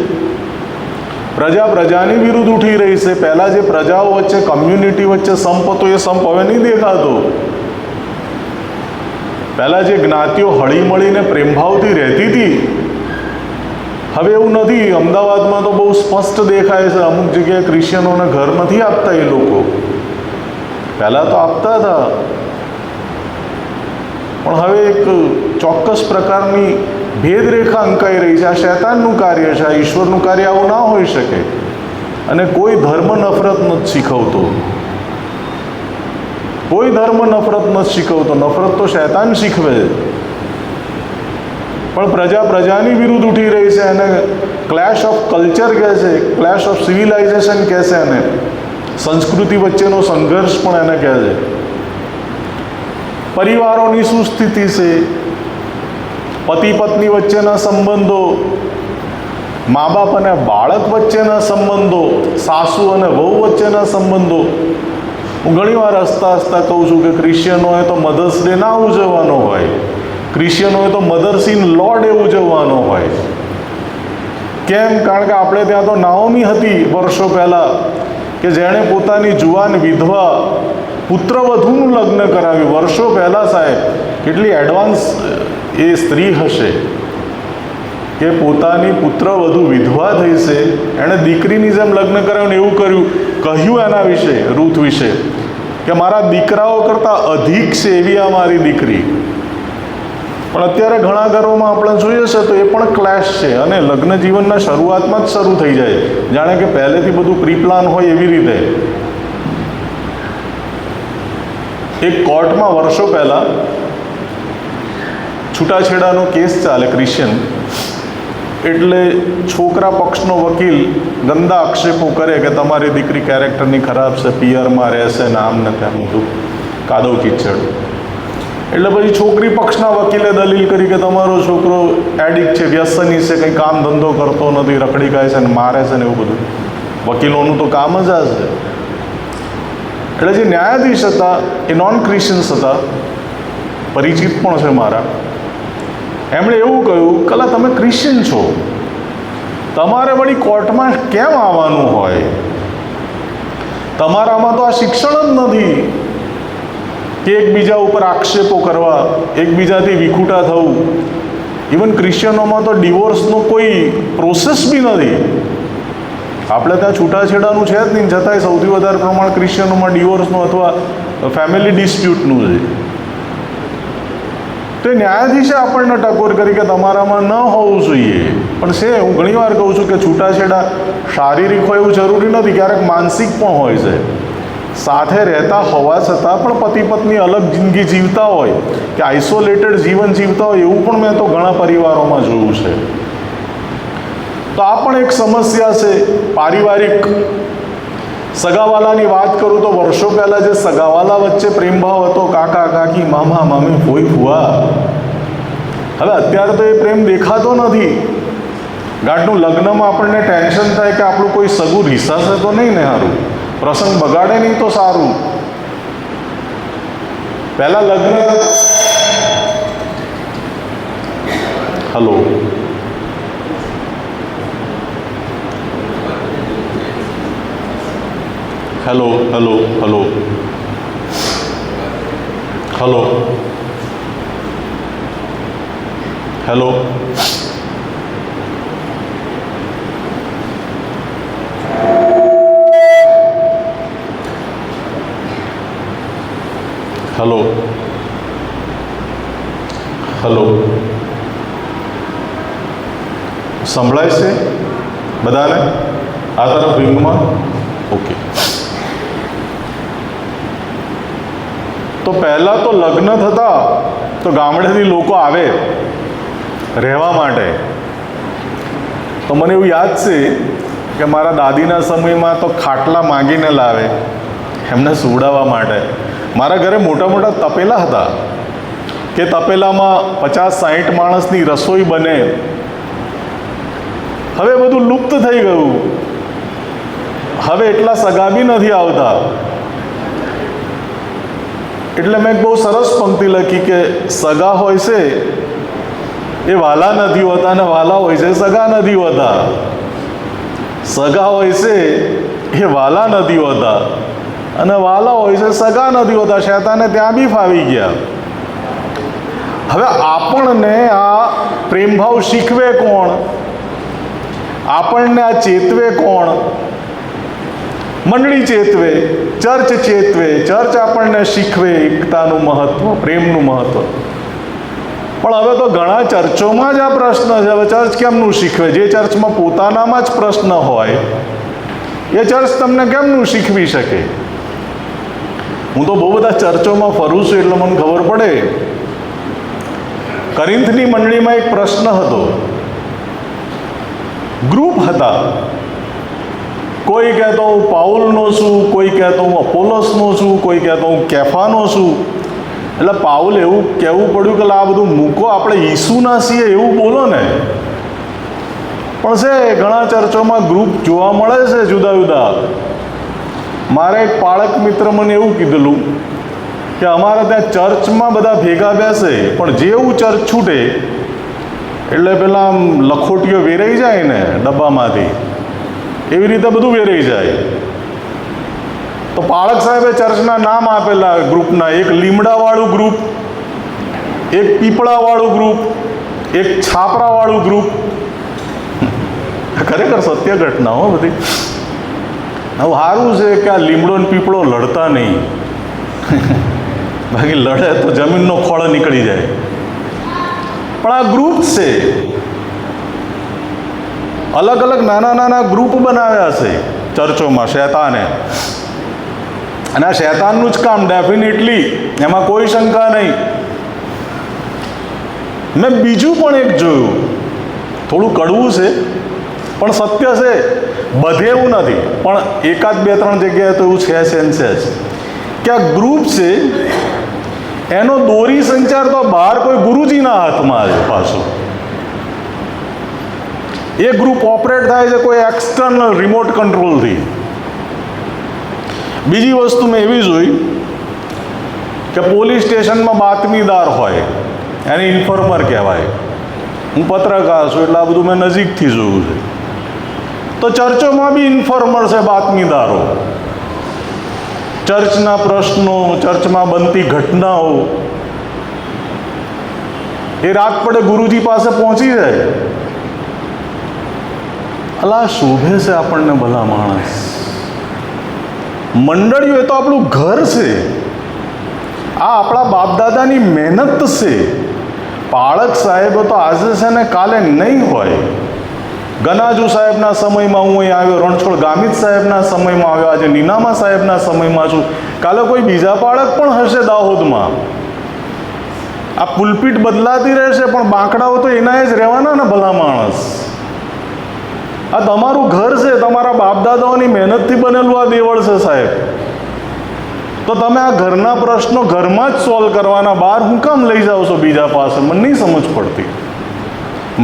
પ્રજા પ્રજાની વિરુદ્ધ ઉઠી રહી છે. પહેલાં જે પ્રજાઓ વચ્ચે, કમ્યુનિટી વચ્ચે સંપ હતો એ સંપ હવે નહીં દેખાતો. પહેલાં જે જ્ઞાતિઓ હળી મળીને પ્રેમભાવથી રહેતી હતી, હવે એવું નથી. અમદાવાદમાં તો બહુ સ્પષ્ટ દેખાય છે, અમુક જગ્યાએ ક્રિશ્ચિયનોને ઘર નથી આપતા એ લોકો. પહેલાં તો આપતા હતા, પણ હવે એક ચોક્કસ પ્રકારની ભેદરેખા અંકાઈ રહી છે. આ શૈતાનનું કાર્ય છે, આ ઈશ્વરનું કાર્ય આવું ના હોઈ શકે. અને કોઈ ધર્મ નફરત નથી શીખવતો, કોઈ ધર્મ નફરત નથી શીખવતો. નફરત તો શૈતાન શીખવે. પણ પ્રજા પ્રજાની વિરુદ્ધ ઉઠી રહી છે. અને ક્લેશ ઓફ કલ્ચર કહે છે, ક્લેશ ઓફ સિવિલાઇઝેશન કહે છે. અને સંસ્કૃતિ વચ્ચેનો સંઘર્ષ પણ એને કહે છે. પરિવારોની શું સ્થિતિ છે, પતિ પત્ની વચ્ચેના સંબંધો, મા બાપ અને બાળક વચ્ચેના સંબંધો, સાસુ અને વહુ વચ્ચેના સંબંધો. હું ઘણીવાર હસતા હસતા કહું છું કે ક્રિશ્ચિયનોએ તો મધર્સ ડે ના ઉજવવાનો હોય, ક્રિશ્ચિયનોએ તો મધર્સ ઇન લો ડે ઉજવવાનો હોય. કેમ? કારણ કે આપણે ત્યાં તો નાઓમી હતી વર્ષો પહેલાં, કે જેણે પોતાની જુવાન વિધવા પુત્રવધૂનું લગ્ન કરાવ્યું. વર્ષો પહેલાં સાહેબ, કેટલી એડવાન્સ એ સ્ત્રી હશે કે પોતાની પુત્રવધુ વિધવા થઈ છે, એણે દીકરીની જેમ લગ્ન કરાવ્યું ને એવું કહ્યું એના વિશે, રૂથ વિશે, કે મારા દીકરાઓ કરતાં અધિક છે એવી આ મારી દીકરી. પણ અત્યારે ઘણા ઘરોમાં આપણે જોઈએ છે તો એ પણ ક્લેશ છે, અને લગ્ન જીવનના શરૂઆતમાં જ શરૂ થઈ જાય, જાણે કે પહેલેથી બધું પ્રી પ્લાન હોય એવી રીતે. એક કોર્ટમાં વર્ષો પહેલાં છૂટાછેડાનો કેસ ચાલે, ક્રિશ્ચિયન, એટલે છોકરા પક્ષનો વકીલ ગંદા આક્ષેપો કરે કે તમારી દીકરી કેરેક્ટરની ખરાબ છે, પિયરમાં રહેશે ને આમ ને તેમ બધું કાદવ કીચડ. એટલે પછી છોકરી પક્ષના વકીલે દલીલ કરી કે તમારો છોકરો એડિક્ટ છે, વ્યસની છે, કંઈ કામ ધંધો કરતો નથી, રખડી ખાય છે ને મારે છે ને એવું બધું. વકીલોનું તો કામ જ આ છે. એટલે જે ન્યાયાધીશ હતા એ નોન ક્રિશ્ચિયન્સ હતા, પરિચિત પણ છે મારા. એમણે એવું કહ્યું કે અલા તમે ક્રિશ્ચિયન છો, તમારે વળી કોર્ટમાં કેમ આવવાનું હોય? તમારામાં તો આ શિક્ષણ જ નથી કે એકબીજા ઉપર આક્ષેપો કરવા, એકબીજાથી વિખૂટા થવું. ઇવન ક્રિશ્ચિયનોમાં તો ડિવોર્સનો કોઈ પ્રોસેસ બી નથી. આપણે ત્યાં છૂટાછેડાનું છે જ નહીં, છતાંય સૌથી વધારે પ્રમાણ ક્રિશ્ચિયનોમાં ડિવોર્સનું અથવા ફેમિલી ડિસ્પ્યુટનું છે. તો એ ન્યાયાધીશે આપણને ટકોર કરી કે તમારામાં ન હોવું જોઈએ. પણ છે, હું ઘણીવાર કહું છું કે છૂટાછેડા શારીરિક હોય એવું જરૂરી નથી, ક્યારેક માનસિક પણ હોય છે. સાથે રહેતા હોવા છતાં પણ પતિ પત્ની અલગ જિંદગી જીવતા હોય કે આઇસોલેટેડ જીવન જીવતા હોય, એવું પણ મેં તો ઘણા પરિવારોમાં જોયું છે. તો આ પણ એક સમસ્યા છે પારિવારિક. સગાવાલાની વાત કરું તો વર્ષો પહેલાં જે સગાવાલા વચ્ચે પ્રેમભાવ હતો, કાકા કાકી, મામા મામી, ફોઈ ફુવા, હવે અત્યારે તો એ પ્રેમ દેખાતો નથી. ગાંઠનું લગ્નમાં આપણને ટેન્શન થાય કે આપણું કોઈ સગું રીસાશે તો નહીં ને, સારું પ્રસંગ બગાડે નહીં તો સારું. પહેલાં લગ્ન, hello hello hello hello hello hello hello hello સંભળાય છે બધાને? આ તરફ રિંગમાં. ઓકે. તો પહેલાં તો લગ્ન થતા તો ગામડેથી લોકો આવે રહેવા માટે. તો મને એવું યાદ છે કે મારા દાદીના સમયમાં તો ખાટલા માંગીને લાવે એમને સુવડાવવા માટે. મારા ઘરે મોટા મોટા તપેલા હતા કે તપેલામાં 50-60 માણસની રસોઈ બને. હવે બધું લુપ્ત થઈ ગયું. હવે એટલા સગા બી નથી આવતા. એટલે મેં બહુ સરસ પંક્તિ લખી કે સગા હોય છે એ વાલા નથી હોતા, અને વાલા હોય છે સગા નથી હોતા. સગા હોય છે એ વાલા નથી હોતા, અને વાલા હોય છે સગા નથી હોતા. શેતાને ત્યાં બી ફાવી ગયા. હવે આપણને આ પ્રેમભાવ શીખવે કોણ? આપણને આ ચેતવે કોણ? મંડળી ચેતવે, ચર્ચ ચેતવે. ચર્ચ આપણને શીખવે એકતાનું મહત્વ, પ્રેમનું મહત્વ. પણ હવે તો ઘણા ચર્ચોમાં જ આ પ્રશ્ન છે. હવે ચર્ચ કેમનું શીખવે? જે ચર્ચમાં પોતાનામાં જ પ્રશ્ન હોય એ ચર્ચ તમને કેમનું શીખવી શકે? હું તો બહુ બધા ચર્ચોમાં ફરું છું એટલે મને ખબર પડે. કરિન્થની મંડળીમાં એક પ્રશ્ન હતો. ગ્રુપ હતા, કોઈ કહેતો હું પાઉલનો છું, કોઈ કહેતો હું અપોલોસનો છું, કોઈ કહેતો હું કેફાનો છું. એટલે પાઉલ એવું કહેવું પડ્યું કે આ બધું મૂકો, આપણે ઈસુના છીએ એવું બોલો ને. પણ છે ઘણા ચર્ચોમાં ગ્રુપ જોવા મળે છે જુદા જુદા. મારા એક પાળક મિત્ર મને એવું કીધેલું કે અમારે ત્યાં ચર્ચમાં બધા ભેગા બેસે, પણ જેવું ચર્ચ છૂટે એટલે પેલા આમ લખોટીઓ વેરાઈ જાય ને ડબ્બામાંથી, એવી રીતે બધું વેરાઈ જાય. તો પાળક સાહેબે ચર્ચના નામ આપેલા ગ્રુપના, એક લીમડાવાળું ગ્રુપ, એક પીપળાવાળું ગ્રુપ, એક છાપરાવાળું ગ્રુપ. ખરેખર સત્ય ઘટના હો બધી. હવે સારું છે કે આ લીમડો ને પીપળો લડતા નહીં, બાકી લડે તો જમીનનો ખોળ નીકળી જાય. પણ આ ગ્રુપ છે, અલગ અલગ નાના નાના ગ્રુપ બનાવ્યા છે ચર્ચોમાં શૈતાને. અને આ શૈતાનનું જ કામ ડેફિનેટલી, એમાં કોઈ શંકા નહીં. મેં બીજું પણ એક જોયું, થોડું કડવું છે પણ સત્ય છે. બધે એવું નથી, પણ એકાદ બે ત્રણ જગ્યાએ તો એવું છે સેન્સે જ કે આ ગ્રુપ છે એનો દોરી સંચાર તો બહાર કોઈ ગુરુજીના હાથમાં છે. પાછું એ ગ્રુપ ઓપરેટ થાય છે કોઈ એક્સટર્નલ રિમોટ કંટ્રોલથી. બીજી વસ્તુ મેં એવી જોઈ કે પોલીસ સ્ટેશનમાં બાતમીદાર હોય, એને ઇન્ફોર્મર કહેવાય. હું પત્રકાર છું એટલે આ બધું મેં નજીકથી જોયું છે. તો ચર્ચોમાં બી ઇન્ફોર્મર છે, બાતમીદારો. ચર્ચના પ્રશ્નો, ચર્ચમાં બનતી ઘટનાઓ એ રાત પડે ગુરુજી પાસે પહોંચી જાય. અલા શોભે છે આપણને ભલા માણસ. મંડળીઓ એ તો આપણું ઘર છે, આ આપણા બાપદાદાની મહેનત છે. પાળક સાહેબ તો આજે છે ને કાલે નહીં હોય. ગનાજુ સાહેબના સમયમાં હું અહીં આવ્યો, રણછોડ ગામિત સાહેબના સમયમાં આવ્યો, આજે નીનામા સાહેબના સમયમાં છું. કાલે કોઈ બીજા પાળક પણ હશે દાહોદમાં. આ પુલપીટ બદલાતી રહેશે પણ બાંકડાઓ તો એના જ રહેવાના ને ભલા માણસ. આ તમારું ઘર છે, તમારા બાપદાદાઓની મહેનતથી બનેલું આ દેવળ છે સાહેબ. તો તમે આ ઘરના પ્રશ્નો ઘરમાં જ સોલ્વ કરવાના, બહાર હું કામ લઈ જાઓ છો બીજા પાસે? મને નહીં સમજ પડતી.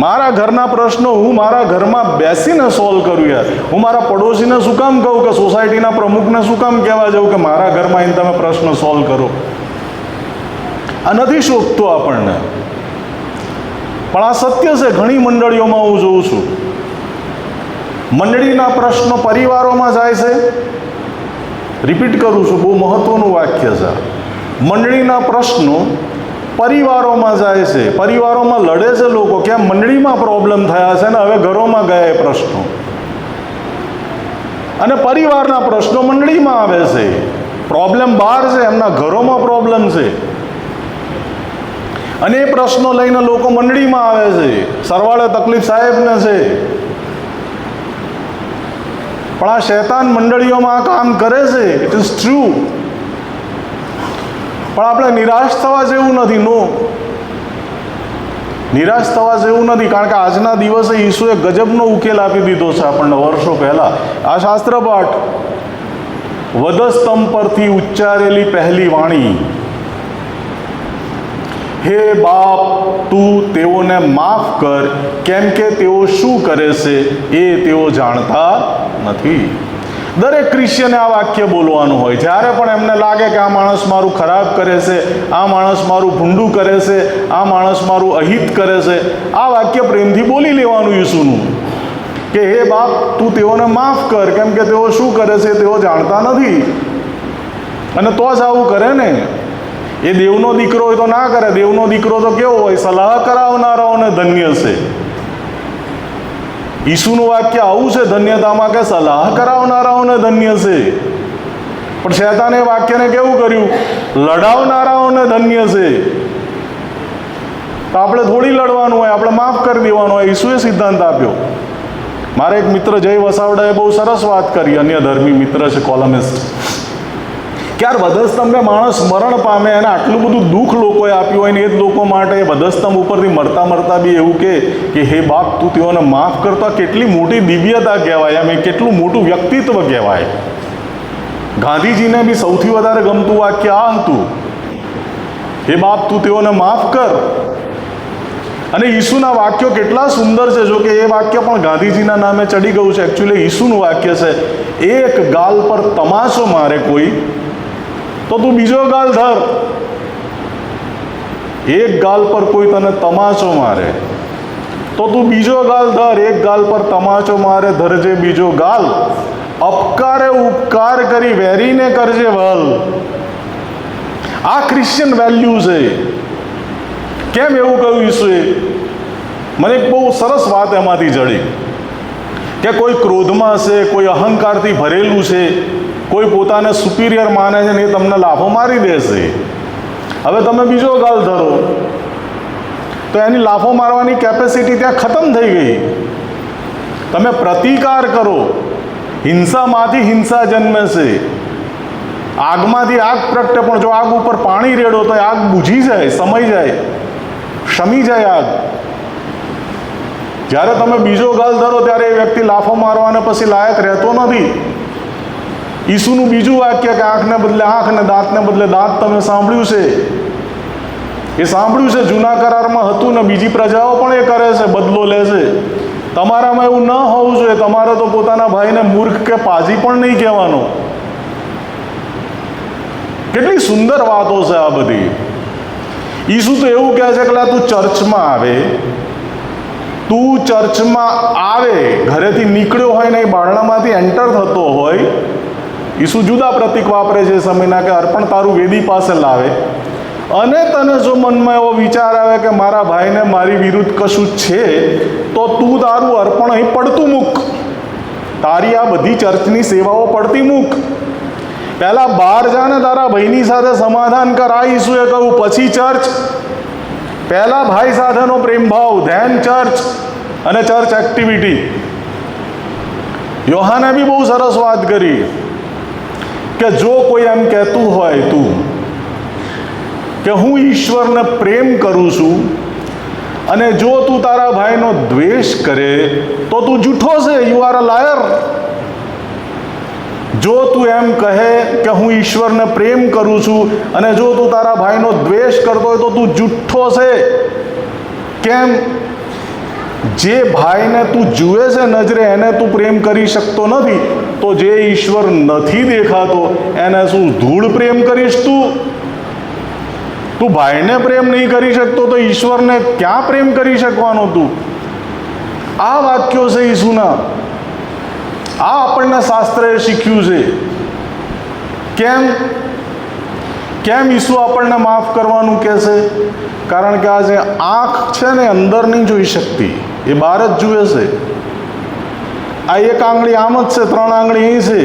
મારા ઘરના પ્રશ્નો હું મારા ઘરમાં બેસીને સોલ્વ કરું યાર. હું મારા પડોશીને શું કામ કહું કે સોસાયટીના પ્રમુખને શું કામ કહેવા જાઉં કે મારા ઘરમાં આવીને તમે પ્રશ્ન સોલ્વ કરો? આ નથી શોભતું આપણને. પણ આ સત્ય છે. ઘણી મંડળીઓમાં હું જોઉં છું, મંડળીના પ્રશ્નો પરિવારોમાં જાય છે. રિપીટ કરું છું, બહુ મહત્વનું વાક્ય છે. મંડળીના પ્રશ્નો પરિવારોમાં જાય છે, પરિવારોમાં લડે છે લોકો કે આ મંડળીમાં પ્રોબ્લેમ થયા છે ને હવે ઘરોમાં ગયા એ પ્રશ્નો, અને પરિવારના પ્રશ્નો મંડળીમાં આવે છે. પ્રોબ્લેમ બહાર છે, એમના ઘરોમાં પ્રોબ્લેમ છે, અને એ પ્રશ્નો લઈને લોકો મંડળીમાં આવે છે. સરવાળે તકલીફ સાહેબને છે. પણ આ શૈતાન મંડળીઓમાં આ કામ કરે છે. It is true. પણ આપણે નિરાશ થવા જેવું નથી. નો, નિરાશ થવા જેવું નથી, કારણ કે આજના દિવસે ઈસુએ ગજબનો ઉકેલ આપી દીધો છે આપણને વર્ષો પહેલા. આ શાસ્ત્ર પાઠ, વધસ્તંભ પરથી ઉચ્ચારેલી પહેલી વાણી, હે બાપ તું તેઓને માફ કર, કેમ કે તેઓ શું કરે છે એ તેઓ જાણતા નથી. દરેક ક્રિશ્ચિયને આ વાક્ય બોલવાનું હોય. જ્યારે પણ એમને લાગે કે આ માણસ મારું ખરાબ કરે છે, આ માણસ મારું ભૂંડું કરે છે, આ માણસ મારું અહિત કરે છે, આ વાક્ય પ્રેમથી બોલી લેવાનું ઈસુનું કે હે બાપ તું તેઓને માફ કર, કેમ કે તેઓ શું કરે છે તેઓ જાણતા નથી. અને તો જ આવું કરે ને. એ દેવનો દીકરો હોય તો ના કરે. દેવનો દીકરો તો કેવો હોય? સલાહ કરાવનારાઓને ધન્ય છે. ઈસુનું વાક્ય આવું છે ધન્યતામાં કે સલાહ કરાવનારાઓને ધન્ય છે. પણ શૈતાને વાક્યને કેવું કર્યું? લડાવનારાઓને ધન્ય છે. તો આપણે થોડી લડવાનું હોય, આપણે માફ કરી દેવાનું હોય. ઈસુએ સિદ્ધાંત આપ્યો. મારા એક મિત્ર જય વસાવડાએ બહુ સરસ વાત કરી, અન્ય ધર્મી મિત્ર છે, કોલમિસ્ટ, કે યાર વધસ્તંભે માણસ મરણ પામે અને આટલું બધું દુઃખ લોકોએ આપ્યું હોય ને એ જ લોકો માટે એ વધસ્તંભ ઉપરથી મરતા મરતા બી એવું કે હે બાપ તું તેઓને માફ કરતા, કેટલી મોટી દિવ્યતા કહેવાય, એમ એ કેટલું મોટું વ્યક્તિત્વ કહેવાય. ગાંધીજીને બી સૌથી વધારે ગમતું વાક્ય આ હતું, હે બાપ તું તેઓને માફ કર. અને ઈસુના વાક્યો કેટલા સુંદર છે. જો કે એ વાક્ય પણ ગાંધીજીના નામે ચડી ગયું છે. એકચ્યુઅલી ઈસુનું વાક્ય છે, એક ગાલ પર તમાચો મારે કોઈ તો તું બીજો ગાલ ધર. એક ગાલ પર કોઈ તને તમાચો મારે તો તું બીજો ગાલ ધર. એક ગાલ પર તમાચો મારે ધરજે બીજો ગાલ, અપકારે ઉપકાર કરી વેરીને કરજે વલ. આ ક્રિશ્ચિયન વેલ્યુ છે. કેમ એવું કહ્યું ઈસુએ? મને એક બહુ સરસ વાત એમાંથી જડી કે કોઈ ક્રોધમાં છે, કોઈ અહંકારથી ભરેલું છે, કોઈ પોતાને સુપિરિયર માને છે ને એ તમને લાફો મારી દેશે. હવે તમે બીજો ગાલ ધરો તો એની લાફો મારવાની કેપેસિટી ત્યાં ખતમ થઈ ગઈ. તમે પ્રતિકાર કરો, હિંસામાંથી હિંસા જન્મે છે. આગમાંથી આગ પ્રગટે, પણ જો આગ ઉપર પાણી રેડો તો આગ બુઝી જાય, સમાઈ જાય, શમી જાય આગ. જ્યારે તમે બીજો ગાલ ધરો ત્યારે એ વ્યક્તિ લાફો મારવાને પછી લાયક રહેતો નથી. ઈસુનું બીજું વાક્ય કે આંખને બદલે આંખ ને દાંતને બદલે દાંત તમે સાંભળ્યું છે. એ સાંભળ્યું છે, જૂના કરારમાં હતું ને બીજી પ્રજાઓ પણ એ કરે છે, બદલો લે છે. તમારામાં એવું ન હોવું જોઈએ. તમારે તો પોતાના ભાઈને મૂર્ખ કે પાજી પણ નહીં કહેવાનો. કેટલી સુંદર વાતો છે આ બધી. ઈસુ તો એવું કહે છે કે તું ચર્ચમાં આવે, તું ચર્ચમાં આવે, ઘરેથી નીકળ્યો હોય ને એ બારણામાંથી એન્ટર થતો હોય. ઈસુ જુદા પ્રતીક વાપરે છે સમયના, કે અર્પણ તારું વેદી પાસે લાવે. અને તને જો મનમાં એવો વિચાર આવે કે મારા ભાઈને મારી વિરુદ્ધ કશું છે, તો તું તારું અર્પણ અહીં પડતું મૂક. તારી આ બધી ચર્ચની સેવાઓ પડતી મૂક. પહેલા બહાર જા ને તારા ભાઈની સાથે સમાધાન કર. આ ઈસુએ કહ્યું, પછી ચર્ચ. પહેલા ભાઈ સાથેનો પ્રેમ ભાવ, ધેન ચર્ચ અને ચર્ચ એક્ટિવિટી. યોહાને બી બહુ સરસ વાત કરી કે જો કોઈ એમ કહેતું હોય તું કે હું ઈશ્વરને પ્રેમ કરું છું, અને જો તું તારા ભાઈનો દ્વેષ કરે તો તું જૂઠો છે, યુ આર અ લાયર. જો તું એમ કહે કે હું ઈશ્વરને પ્રેમ કરું છું અને જો તું તારા ભાઈનો દ્વેષ કરતો હોય તો તું જુઠ્ઠો છે. કેમ? જે ભાઈને તું જુએ છે નજરે, એને તું પ્રેમ કરી શકતો નથી, તો જે ઈશ્વર નથી દેખાતો એને શું ધૂળ પ્રેમ કરીશ તું? તું ભાઈને પ્રેમ નહીં કરી શકતો તો ઈશ્વરને ક્યાં પ્રેમ કરી શકવાનો તું? આ વાક્યો છે ઈસુના. આ આપણને શાસ્ત્રએ શીખ્યું છે. કેમ ઈસુ આપણને માફ કરવાનું કહે છે? કારણ કે આ જે આંખ છે ને અંદર નહીં જોઈ શકતી, એ બહાર જ જુએ છે. આ એક આંગળી આમ જ છે, 3 આંગળી અહીં છે.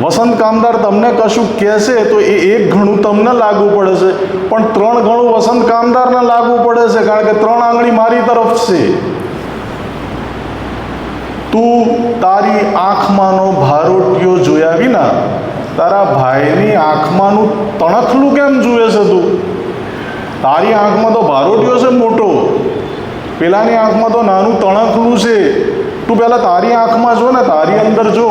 વસંત કામદાર તમને કશું કહેશે તો એ 1 ઘણું તમને લાગુ પડે છે, પણ 3 ઘણું વસંત કામદારને લાગુ પડે છે, કારણ કે 3 આંગળી મારી તરફ છે. તું તારી આંખમાંનો ભારોટિયો જોયા વિના તારા ભાઈની આંખમાંનું તણખલું કેમ જુએ છે તું? તારી આંખમાં તો ભારોટિયો છે મોટો, પેલાની આંખમાં તો નાનું તણખલું છે. તું પહેલાં તારી આંખમાં જો ને, તારી અંદર જો.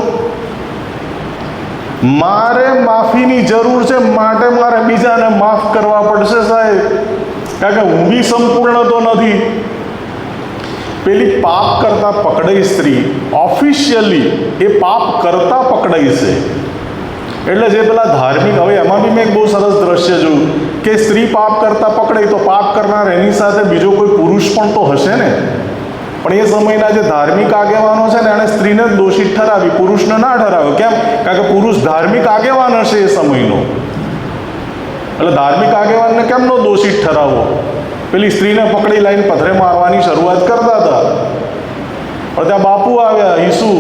મારે માફીની જરૂર છે, માટે મારે બીજાને માફ કરવા પડશે સાહેબ, કારણ કે હું બી સંપૂર્ણ તો નથી. પેલી પાપ કરતા પકડાઈ સ્ત્રી ઓફિશિયલી એ પાપ કરતા પકડાઈ છે. એટલે જે પેલા ધાર્મિક, હવે એમાં બી મેં એક બહુ સરસ દ્રશ્ય જોયું કે સ્ત્રી પાપ કરતા પકડાઈ તો પાપ કરનાર એની સાથે બીજો કોઈ પુરુષ પણ તો હશે ને. પણ એ સમયના જે ધાર્મિક આગેવાનો છે ને, એણે સ્ત્રીને જ દોષિત ઠરાવી, પુરુષને ના ઠરાવ્યો. કેમ? કારણ કે પુરુષ ધાર્મિક આગેવાન હશે એ સમયનો, એટલે ધાર્મિક આગેવાનને કેમનો દોષિત ઠરાવો? પેલી સ્ત્રીને પકડી લાઈને પથરે મારવાની શરૂઆત કરતા હતા. પણ ત્યાં બાપુ આવ્યા, ઈસુ,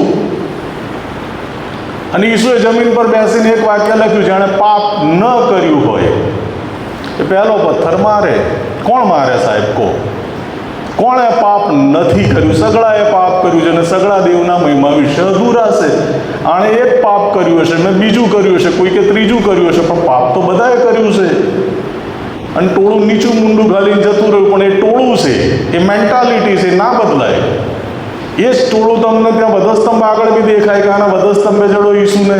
અને ઈસુએ જમીન પર બેસીને એક વાક્ય લખ્યું, જેણે પાપ ન કર્યું હોય એ પહેલો પથ્થર મારે. કોણ મારે સાહેબ? કો કોણે પાપ નથી કર્યું? સગળાએ પાપ કર્યું છે, અને સગળા દેવના મહિમા વિશે અધૂરા છે. આણે એક પાપ કર્યું હશે, મેં બીજું કર્યું હશે, કોઈ કે ત્રીજું કર્યું હશે, પણ પાપ તો બધાએ કર્યું છે. અને ટોળું નીચું મૂંડું ગાલીને જતું રહ્યું, પણ એ ટોળું છે, એ મેન્ટાલિટી છે, ના બદલાય. એ જ ટોળું તમને ત્યાં વધસ્તંભ આગળ બી દેખાય કે આના વધસ્તંભે જડો ઈસુને.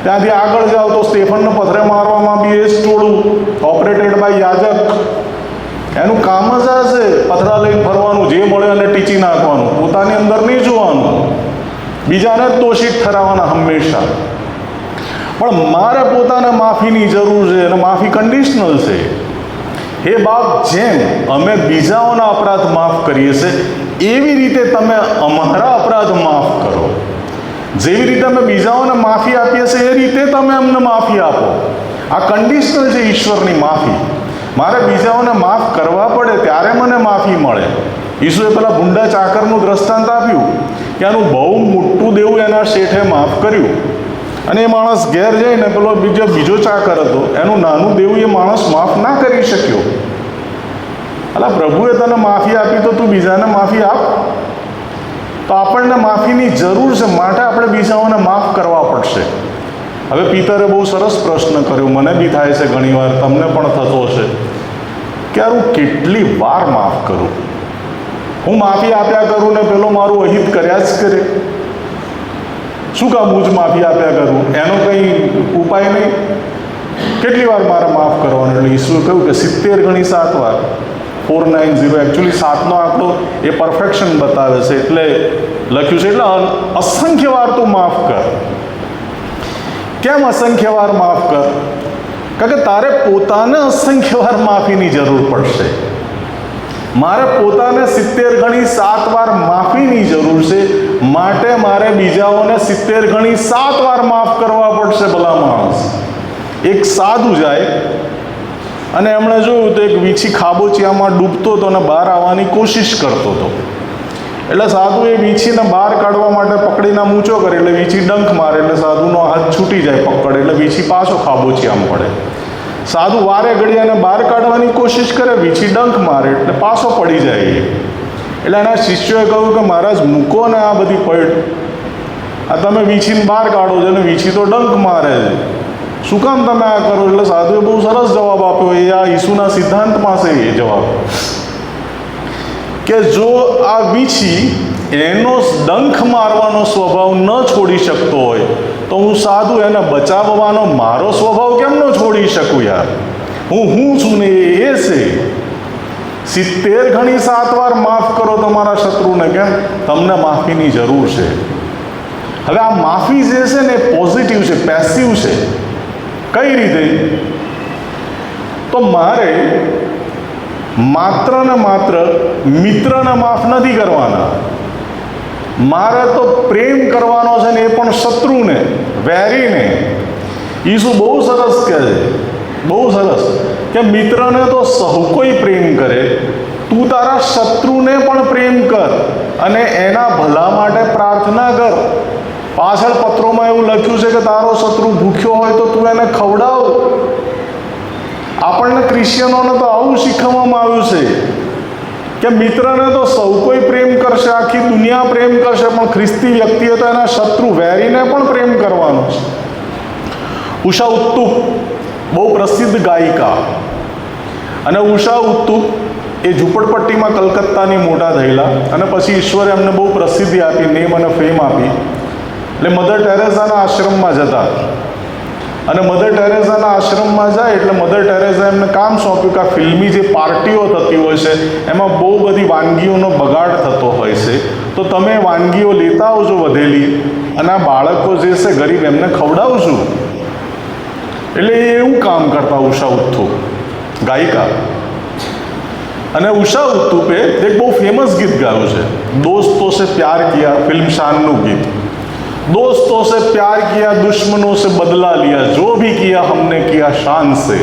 ત્યાંથી આગળ જાઓ તો સ્ટેફનને પથરે મારવામાં બી એ જ ટોળું, ઓપરેટેડ બાય યાજક. એનું કામ જ આ છે, પથરા લઈને ફરવાનું, જે મળે અને ટીચી નાખવાનું, પોતાની અંદર નહીં જોવાનું, બીજાને જ દોષિત ઠરાવવાના હંમેશા. પણ મારે પોતાને માફીની જરૂર છે, અને માફી કન્ડિશનલ છે. હે બાપ, જેમ અમે બીજાઓના અપરાધ માફ કરીએ છીએ, એવી રીતે તમે અમારા અપરાધ માફ કરો. જેવી રીતે અમે બીજાઓને માફી આપીએ છીએ, એ રીતે તમે અમને માફી આપો. આ કન્ડિશનલ છે ઈશ્વરની માફી. મારે બીજાઓને માફ કરવા પડે ત્યારે મને માફી મળે. ઈસુએ પેલા ભૂંડા ચાકરનું દ્રષ્ટાંત આપ્યું કે આનું બહુ મોટું દેવું એના શેઠે માફ કર્યું, અને એ માણસ ઘેર જઈને પેલો બીજો ચાકર હતો, એનું નાનું દેવું એ માણસ માફ ના કરી શક્યો. અલા, પ્રભુએ તને માફી આપી તો તું બીજાને માફી આપ. તો આપણને માફીની જરૂર છે, માટે આપણે બીજાઓને માફ કરવા પડશે. હવે પિતરે બહુ સરસ પ્રશ્ન કર્યો, મને બી થાય છે ઘણીવાર, તમને પણ થતો હશે કે યાર હું કેટલી વાર માફ કરું? હું માફી આપ્યા કરું ને પેલો મારું અહિત કર્યા જ કરે. શું કામ હું જ માફી આપ્યા કરું? એનો કંઈ ઉપાય નહીં? કેટલી વાર મારે માફ કરવાનું? એટલે ઈસુએ કહ્યું કે 70 ગણી 7 વાર. 490 એકચ્યુઅલી 7નો આંકડો એ પરફેક્શન બતાવે છે, એટલે લખ્યું છે. એટલે અસંખ્ય વાર તું માફ કર. કેમ અસંખ્ય વાર માફ કર? કારણ કે તારે પોતાને અસંખ્ય વાર માફીની જરૂર પડશે. મારે પોતાને 70 ગણી 7 વાર માફીની જરૂર છે, માટે મારે બીજાઓને 70 ગણી 7 વાર માફ કરવા પડશે. ભલા માણસ, એક સાધુ જાય અને એમણે જોયું તો એક વીછી ખાબોચિયામાં ડૂબતો હતો અને બહાર આવવાની કોશિશ કરતો હતો. એટલે સાધુ એ વીછીને બહાર કાઢવા માટે પકડીને ઊંચો કરે, એટલે વીછી ડંખ મારે, એટલે સાધુનો હાથ છૂટી જાય પકડે, એટલે વીછી પાછો ખાબોચિયામાં પડે. સાધુ વારે ઘડિયાને બહાર કાઢવાની કોશિશ કરે, વીછી ડંખ મારે, એટલે પાછો પડી જાય. એટલે એના શિષ્યોએ કહ્યું કે મહારાજ, મૂકો ને આ બધી પડ, આ તમે વીછીને બહાર કાઢો છો ને વીછી તો ડંખ મારે છે, શું કામ તમે આ કરો? એટલે સાધુએ બહુ સરસ જવાબ આપ્યો. એ આ ઈસુના સિદ્ધાંતમાં છે એ જવાબ, કે જો આ વીછી એનો ડંખ મારવાનો સ્વભાવ ન છોડી શકતો હોય, તો હું સાધુ એને બચાવવાનો મારો સ્વભાવ કેમ ન છોડી શકું? યાર, હું છું ને એ છે. 70 ગણી 7 વાર માફ કરો તમારા શત્રુને. કેમ? તમને માફીની જરૂર છે. હવે આ માફી જે છે ને, પોઝિટિવ છે, પેસિવ છે. કઈ રીતે? તો મારે માત્ર ને માત્ર મિત્રને માફ નથી કરવાના, મારે તો પ્રેમ કરવાનો છે ને, એ પણ શત્રુને, વેરીને. ઈસુ બહુ સરસ કહે છે, બહુ સરસ, કે મિત્રને તો સહુ કોઈ પ્રેમ કરે, તું તારા શત્રુને પણ પ્રેમ કર અને એના ભલા માટે પ્રાર્થના કર. પાછળ પત્રોમાં એવું લખ્યું છે કે તારો શત્રુ ભૂખ્યો હોય તો તું એને ખવડાવ. આપણને ક્રિશ્ચિયનોને તો આવું શીખવવામાં આવ્યું છે કે મિત્રને તો સૌ કોઈ પ્રેમ કરશે, આખી દુનિયા પ્રેમ કરશે, પણ ખ્રિસ્તી વ્યક્તિએ તો એના શત્રુ વેરીને પણ પ્રેમ કરવાનો છે. ઉષા ઉત્તુપ બહુ પ્રસિદ્ધ ગાયિકા, અને ઉષા ઉત્તુપ એ ઝૂંપડપટ્ટીમાં કલકત્તાની મોટા થયેલા, અને પછી ઈશ્વરે એમને બહુ પ્રસિદ્ધિ આપી, નેમ અને ફેમ આપી. એટલે મધર ટેરેસાના આશ્રમમાં જતા, અને મધર ટેરેસાના આશ્રમમાં જાય એટલે મધર ટેરેસા એમને કામ સોંપ્યું કે આ ફિલ્મી જે પાર્ટીઓ થતી હોય છે એમાં બહુ બધી વાનગીઓનો બગાડ થતો હોય છે, તો તમે વાનગીઓ લેતા આવજો વધેલી, અને આ બાળકો જે છે ગરીબ, એમને ખવડાવજો. એટલે એવું કામ કરતા ઉષા ઉત્તુપ, ગાયિકા. અને ઉષા ઉત્તુપે એક બહુ ફેમસ ગીત ગાયું છે, દોસ્તો સે પ્યાર કિયા, ફિલ્મ શાનનું ગીત. दोस्तों से प्यार किया, दुश्मनों से बदला लिया, जो भी किया हमने किया शान से.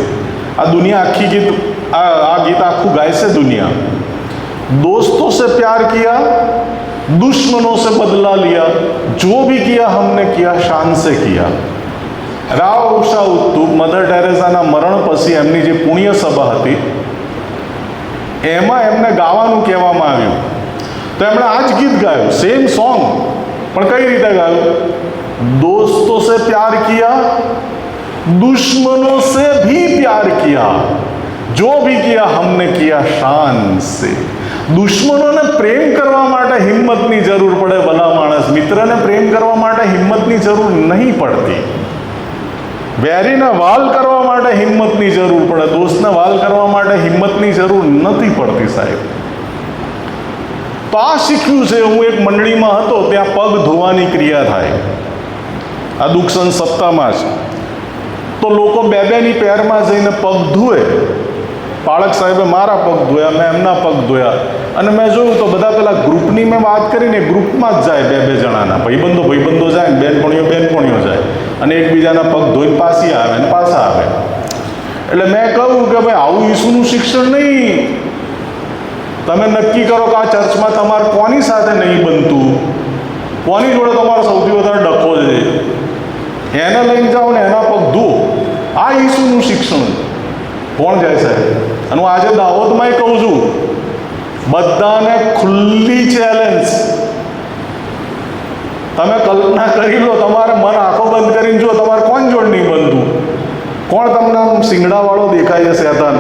આ દુનિયા આખી ગીત, આ ગીત આખું ગાય છે દુનિયા. दोस्तों से प्यार किया, दुश्मनों से बदला लिया, जो भी किया हमने किया शान से किया. રાવ ઉષા ઉત્તુપ મધર ટેરેસાના મરણ પછી એમની જે પુણ્ય સભા હતી એમાં એમને ગાવાનું કહેવામાં આવ્યું. તો એમણે આ જ ગીત ગાયું, સેમ સોંગ, પણ કઈ રીતે ગાયું? દોસ્તો સે પ્યાર કિયા, दुश्मनों से भी प्यार किया, जो भी किया हमने किया शान से. દુશ્મનોને પ્રેમ કરવા માટે હિંમતની જરૂર પડે ભલા માણસ, મિત્રને પ્રેમ કરવા માટે હિંમતની જરૂર નહીં પડતી. વેરીને વાલ કરવા માટે હિંમતની જરૂર પડે, દોસ્તને વાલ કરવા માટે હિંમતની જરૂર નથી પડતી સાહેબ. તો આ શીખ્યું છે. હું એક મંડળીમાં હતો, ત્યાં પગ ધોવાની ક્રિયા થાય આ દુઃખસન સપ્તાહમાં જ. તો લોકો બે બેની પેરમાં જઈને પગ ધુએ. પાળક સાહેબે મારા પગ ધોયા, મેં એમના પગ ધોયા, અને મેં જોયું તો બધા પેલા ગ્રુપની મેં વાત કરીને ગ્રુપમાં જ જાય, બે જણાના ભાઈબંધો જાય, બેનપણીઓ જાય, અને એકબીજાના પગ ધોઈને પાછી આવે ને પાછા આવે. એટલે મેં કહ્યું કે ભાઈ આવું ઈસુનું શિક્ષણ નહીં. તમે નક્કી કરો કે આ ચર્ચમાં તમારે કોની સાથે નહીં બનતું, કોની જોડે તમારો સૌથી વધારે ડખો છે, એને લઈને જાઓ ને એના પગ ધો. આ ઈસુનું શિક્ષણ. કોણ જાય સાહેબ? અને હું આજે દાહોદમાંય કહું છું, બધાને ખુલ્લી ચેલેન્જ. તમે કલ્પના કરી લો, તમારે મન આંખો બંધ કરીને જો તમારે કોણ જોડ નહીં બનતું, કોણ તમને આમ સિંગડાવાળો દેખાય છે શેતાન,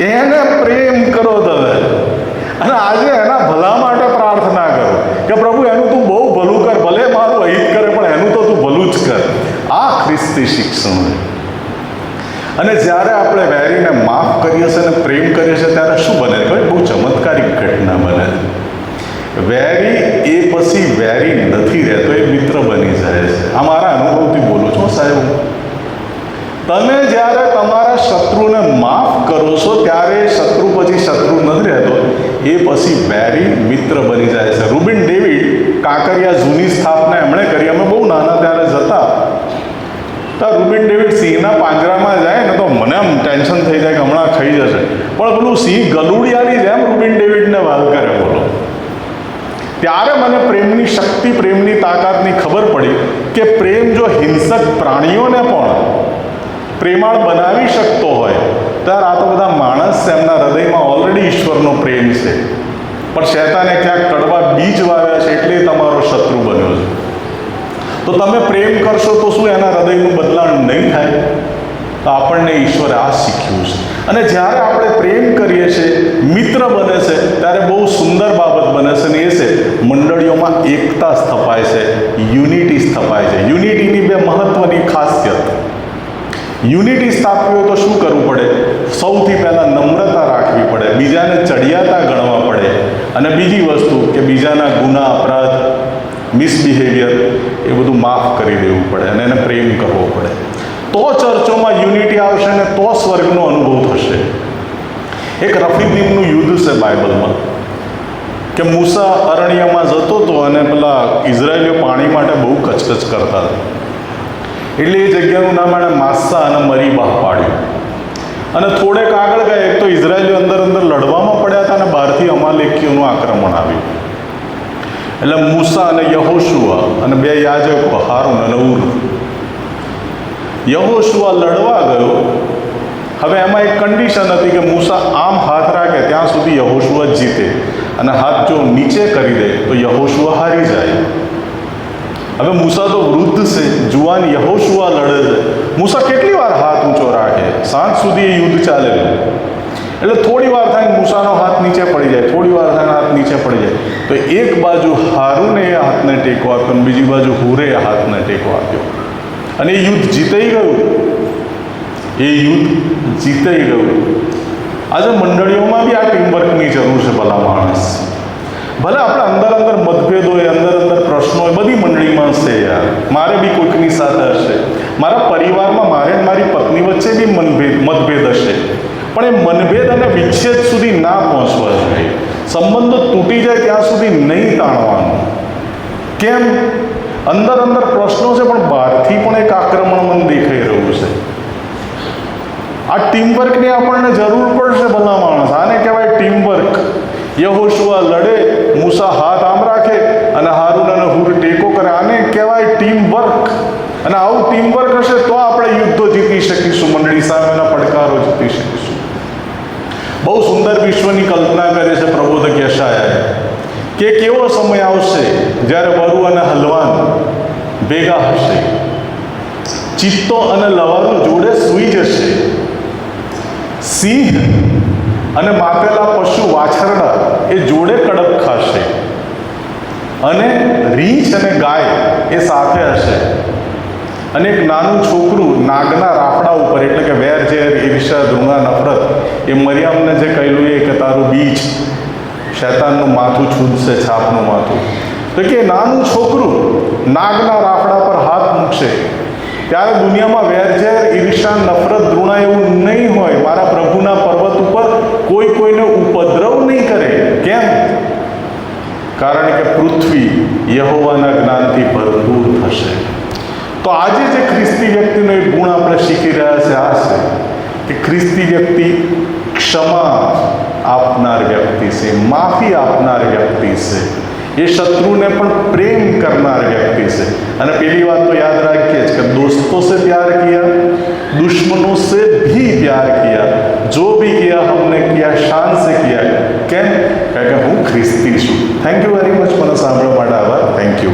એને પ્રેમ કરો તમે. અને આજે એના ભલા માટે પ્રાર્થના કરો કે પ્રભુ એનું તું બહુ ભલું કર, ભલે મારું અહિત કરે પણ એનું તો તું ભલું જ કર. આ ખ્રિસ્તી શિક્ષણ છે. અને જ્યારે આપણે વેરીને માફ કરીએ છીએ અને પ્રેમ કરીએ છીએ ત્યારે શું બને છે? બહુ ચમત્કારિક ઘટના બને છે. વેરી એ પછી વેરી નથી રહેતો, એ મિત્ર બની જાય છે. આ મારા અનુભવથી બોલું છું સાહેબ. તમે જ્યારે તમારા શત્રુને માફ કરો છો ત્યારે શત્રુ પછી શત્રુ નથી રહેતો, એ પછી વેરી મિત્ર બની જાય છે. રૂબિન ડેવિડ કાંકરિયા જૂની સ્થાપના એમણે કરી. અમે બહુ નાના ત્યારે જતા, તો રૂબિન ડેવિડ સિંહના પાંજરામાં જાય ને તો મને આમ ટેન્શન થઈ જાય કે હમણાં ખાઈ જશે, પણ પેલું સિંહ ગલુડિયાની જેમ રૂબિન ડેવિડને વાલ કરે. બોલો, ત્યારે મને પ્રેમની શક્તિ, પ્રેમની તાકાતની ખબર પડી કે પ્રેમ જો હિંસક પ્રાણીઓને પણ પ્રેમાળ બનાવી શકતો હોય, ત્યારે આ તો બધા માણસ છે, એમના હૃદયમાં ઓલરેડી ઈશ્વરનો પ્રેમ છે, પણ શૈતાને ક્યાંક કડવા બીજ વાવ્યા છે એટલે તમારો શત્રુ બન્યો છે. તો તમે પ્રેમ કરશો તો શું એના હૃદયનું બદલાણ નહીં થાય? તો આપણને ઈશ્વરે આ શીખ્યું છે. અને જ્યારે આપણે પ્રેમ કરીએ છીએ, મિત્ર બને છે, ત્યારે બહુ સુંદર બાબત બને છે, ને એ છે મંડળીઓમાં એકતા સ્થપાય છે, યુનિટી સ્થપાય છે. યુનિટીની બે મહત્વની ખાસિયત. યુનિટી સ્થાપવી હોય તો શું કરવું પડે? સૌથી પહેલાં નમ્રતા રાખવી પડે, બીજાને ચડિયાતા ગણવા પડે, અને બીજી વસ્તુ કે બીજાના ગુના, અપરાધ, મિસબિહેવિયર એ બધું માફ કરી દેવું પડે અને એને પ્રેમ કરવો પડે. તો ચર્ચોમાં યુનિટી આવશે ને તો સ્વર્ગનો અનુભવ થશે. એક રફીદીનનું યુદ્ધ છે બાઇબલમાં, કે મૂસા અરણ્યમાં જતો હતો અને પેલા ઇઝરાયેલીઓ પાણી માટે બહુ કચકચ કરતા હતા. એટલે એ જગ્યાનું નામ એણે માસ્સા અને મરીબાહ પાડ્યું. અને થોડેક આગળ ગયા, એક તો ઇઝરાયેલીઓ અંદર લડવામાં પડ્યા હતા અને બહારથી અમાલેકીઓનું આક્રમણ આવ્યું. એટલે મૂસા અને યહોશુઆ અને બે યાજકો હારૂન અને ઉર, યહોશુઆ લડવા ગયો. હવે એમાં એક કન્ડિશન હતી કે મૂસા આમ હાથ રાખે ત્યાં સુધી યહોશુઆ જીતે, અને હાથ જો નીચે કરી દે તો યહોશુઆ હારી જાય. હવે મૂસા તો વૃદ્ધ છે, જુવાન યહોશુઆ લડે છે. મૂસા કેટલી વાર હાથ ઊંચો રાખે? સાંજ સુધી એ યુદ્ધ ચાલેલું. એટલે થોડી વાર થાય મૂસાનો હાથ નીચે પડી જાય, થોડી વાર થાય હાથ નીચે પડી જાય. તો એક બાજુ હારૂને એ હાથને ટેકો આપ્યો અને બીજી બાજુ હુરે એ હાથને ટેકો આપ્યો, અને એ યુદ્ધ જીતાઈ ગયું. આજે મંડળીઓમાં બી આ ટીમવર્કની જરૂર છે. ભલા માણસ, ભલે આપણે અંદર મતભેદ હોય, અંદર પ્રશ્નો હોય, બધી મંડળીમાં છે યાર. મારે બી કોઈકની સાથે હશે, મારા પરિવારમાં મારે મારી પત્ની વચ્ચે બી મતભેદ હશે, પણ એ મનભેદ અને વિચ્છેદ સુધી ના પહોંચવા જોઈએ. સંબંધો તૂટી જાય ત્યાં સુધી નહીં તાણવાનું. કેમ? અંદર પ્રશ્નો છે, પણ બહારથી પણ એક આક્રમણ મને દેખાઈ રહ્યું છે. આ ટીમવર્કની આપણને જરૂર પડશે ભલા માણસ. આને કહેવાય ટીમવર્ક. યહોશુઆ લડે, મૂસા હાથ આમ રાખે અને હારૂન અને હુર ટેકો કરે. આને કહેવાય ટીમવર્ક. અને આવું ટીમવર્ક હશે તો આપણે યુદ્ધો જીતી શકીશું, મંડળી સામેના પડકારો જીતી શકીશું. બહુ સુંદર વિશ્વની કલ્પના કરે છે પ્રબોધક યશાયાએ કે કેવો સમય આવશે જ્યારે વરુ અને હલવાન ભેગા હશે, ચિત્તો અને લવારું જોડે સૂઈ જશે, સિંહ અને માપેલા પશુ વાછરડા એ જોડે કડક ખાશે, અને રીંછ અને ગાય એ સાથે હશે, અને એક નાનું છોકરું નાગના રાફડા ઉપર, એટલે કે વેર ઝેર ઈર્ષા ધૃણા નફરત, એ મરિયમને જે કહેલું એ કે તારું બીજ શૈતાનનું માથું છૂદશે, છાપનું માથું, તો કે નાનું છોકરું નાગના રાફડા પર હાથ મૂકશે, ત્યારે દુનિયામાં વેરઝેર ઈર્ષા નફરત ધૃણા એવું નહીં હોય. મારા પ્રભુના પર્વત ઉપર કોઈ કોઈને ઉપદ્રવ નહીં કરે. કેમ? કારણ કે પૃથ્વી યહોવાના જ્ઞાનથી ભરપૂર થશે. તો આજે જે ખ્રિસ્તી વ્યક્તિનો એક ગુણ આપણે શીખી રહ્યા છે આ છે કે ખ્રિસ્તી વ્યક્તિ ક્ષમા આપનાર વ્યક્તિ છે, માફી આપનાર વ્યક્તિ છે, ये शत्रु ने पण प्रेम करनार व्यक्ति से. અને પેલી વાત તો યાદ રાખીએ જ કે दोस्तों से प्यार किया, दुश्मनों से भी प्यार किया, जो भी किया हमने किया शान से किया. કેમ? કારણ કે હું ખ્રિસ્તી છું. થેન્ક યુ વેરી મચ મને સાંભળવા માટે આભાર. Thank you.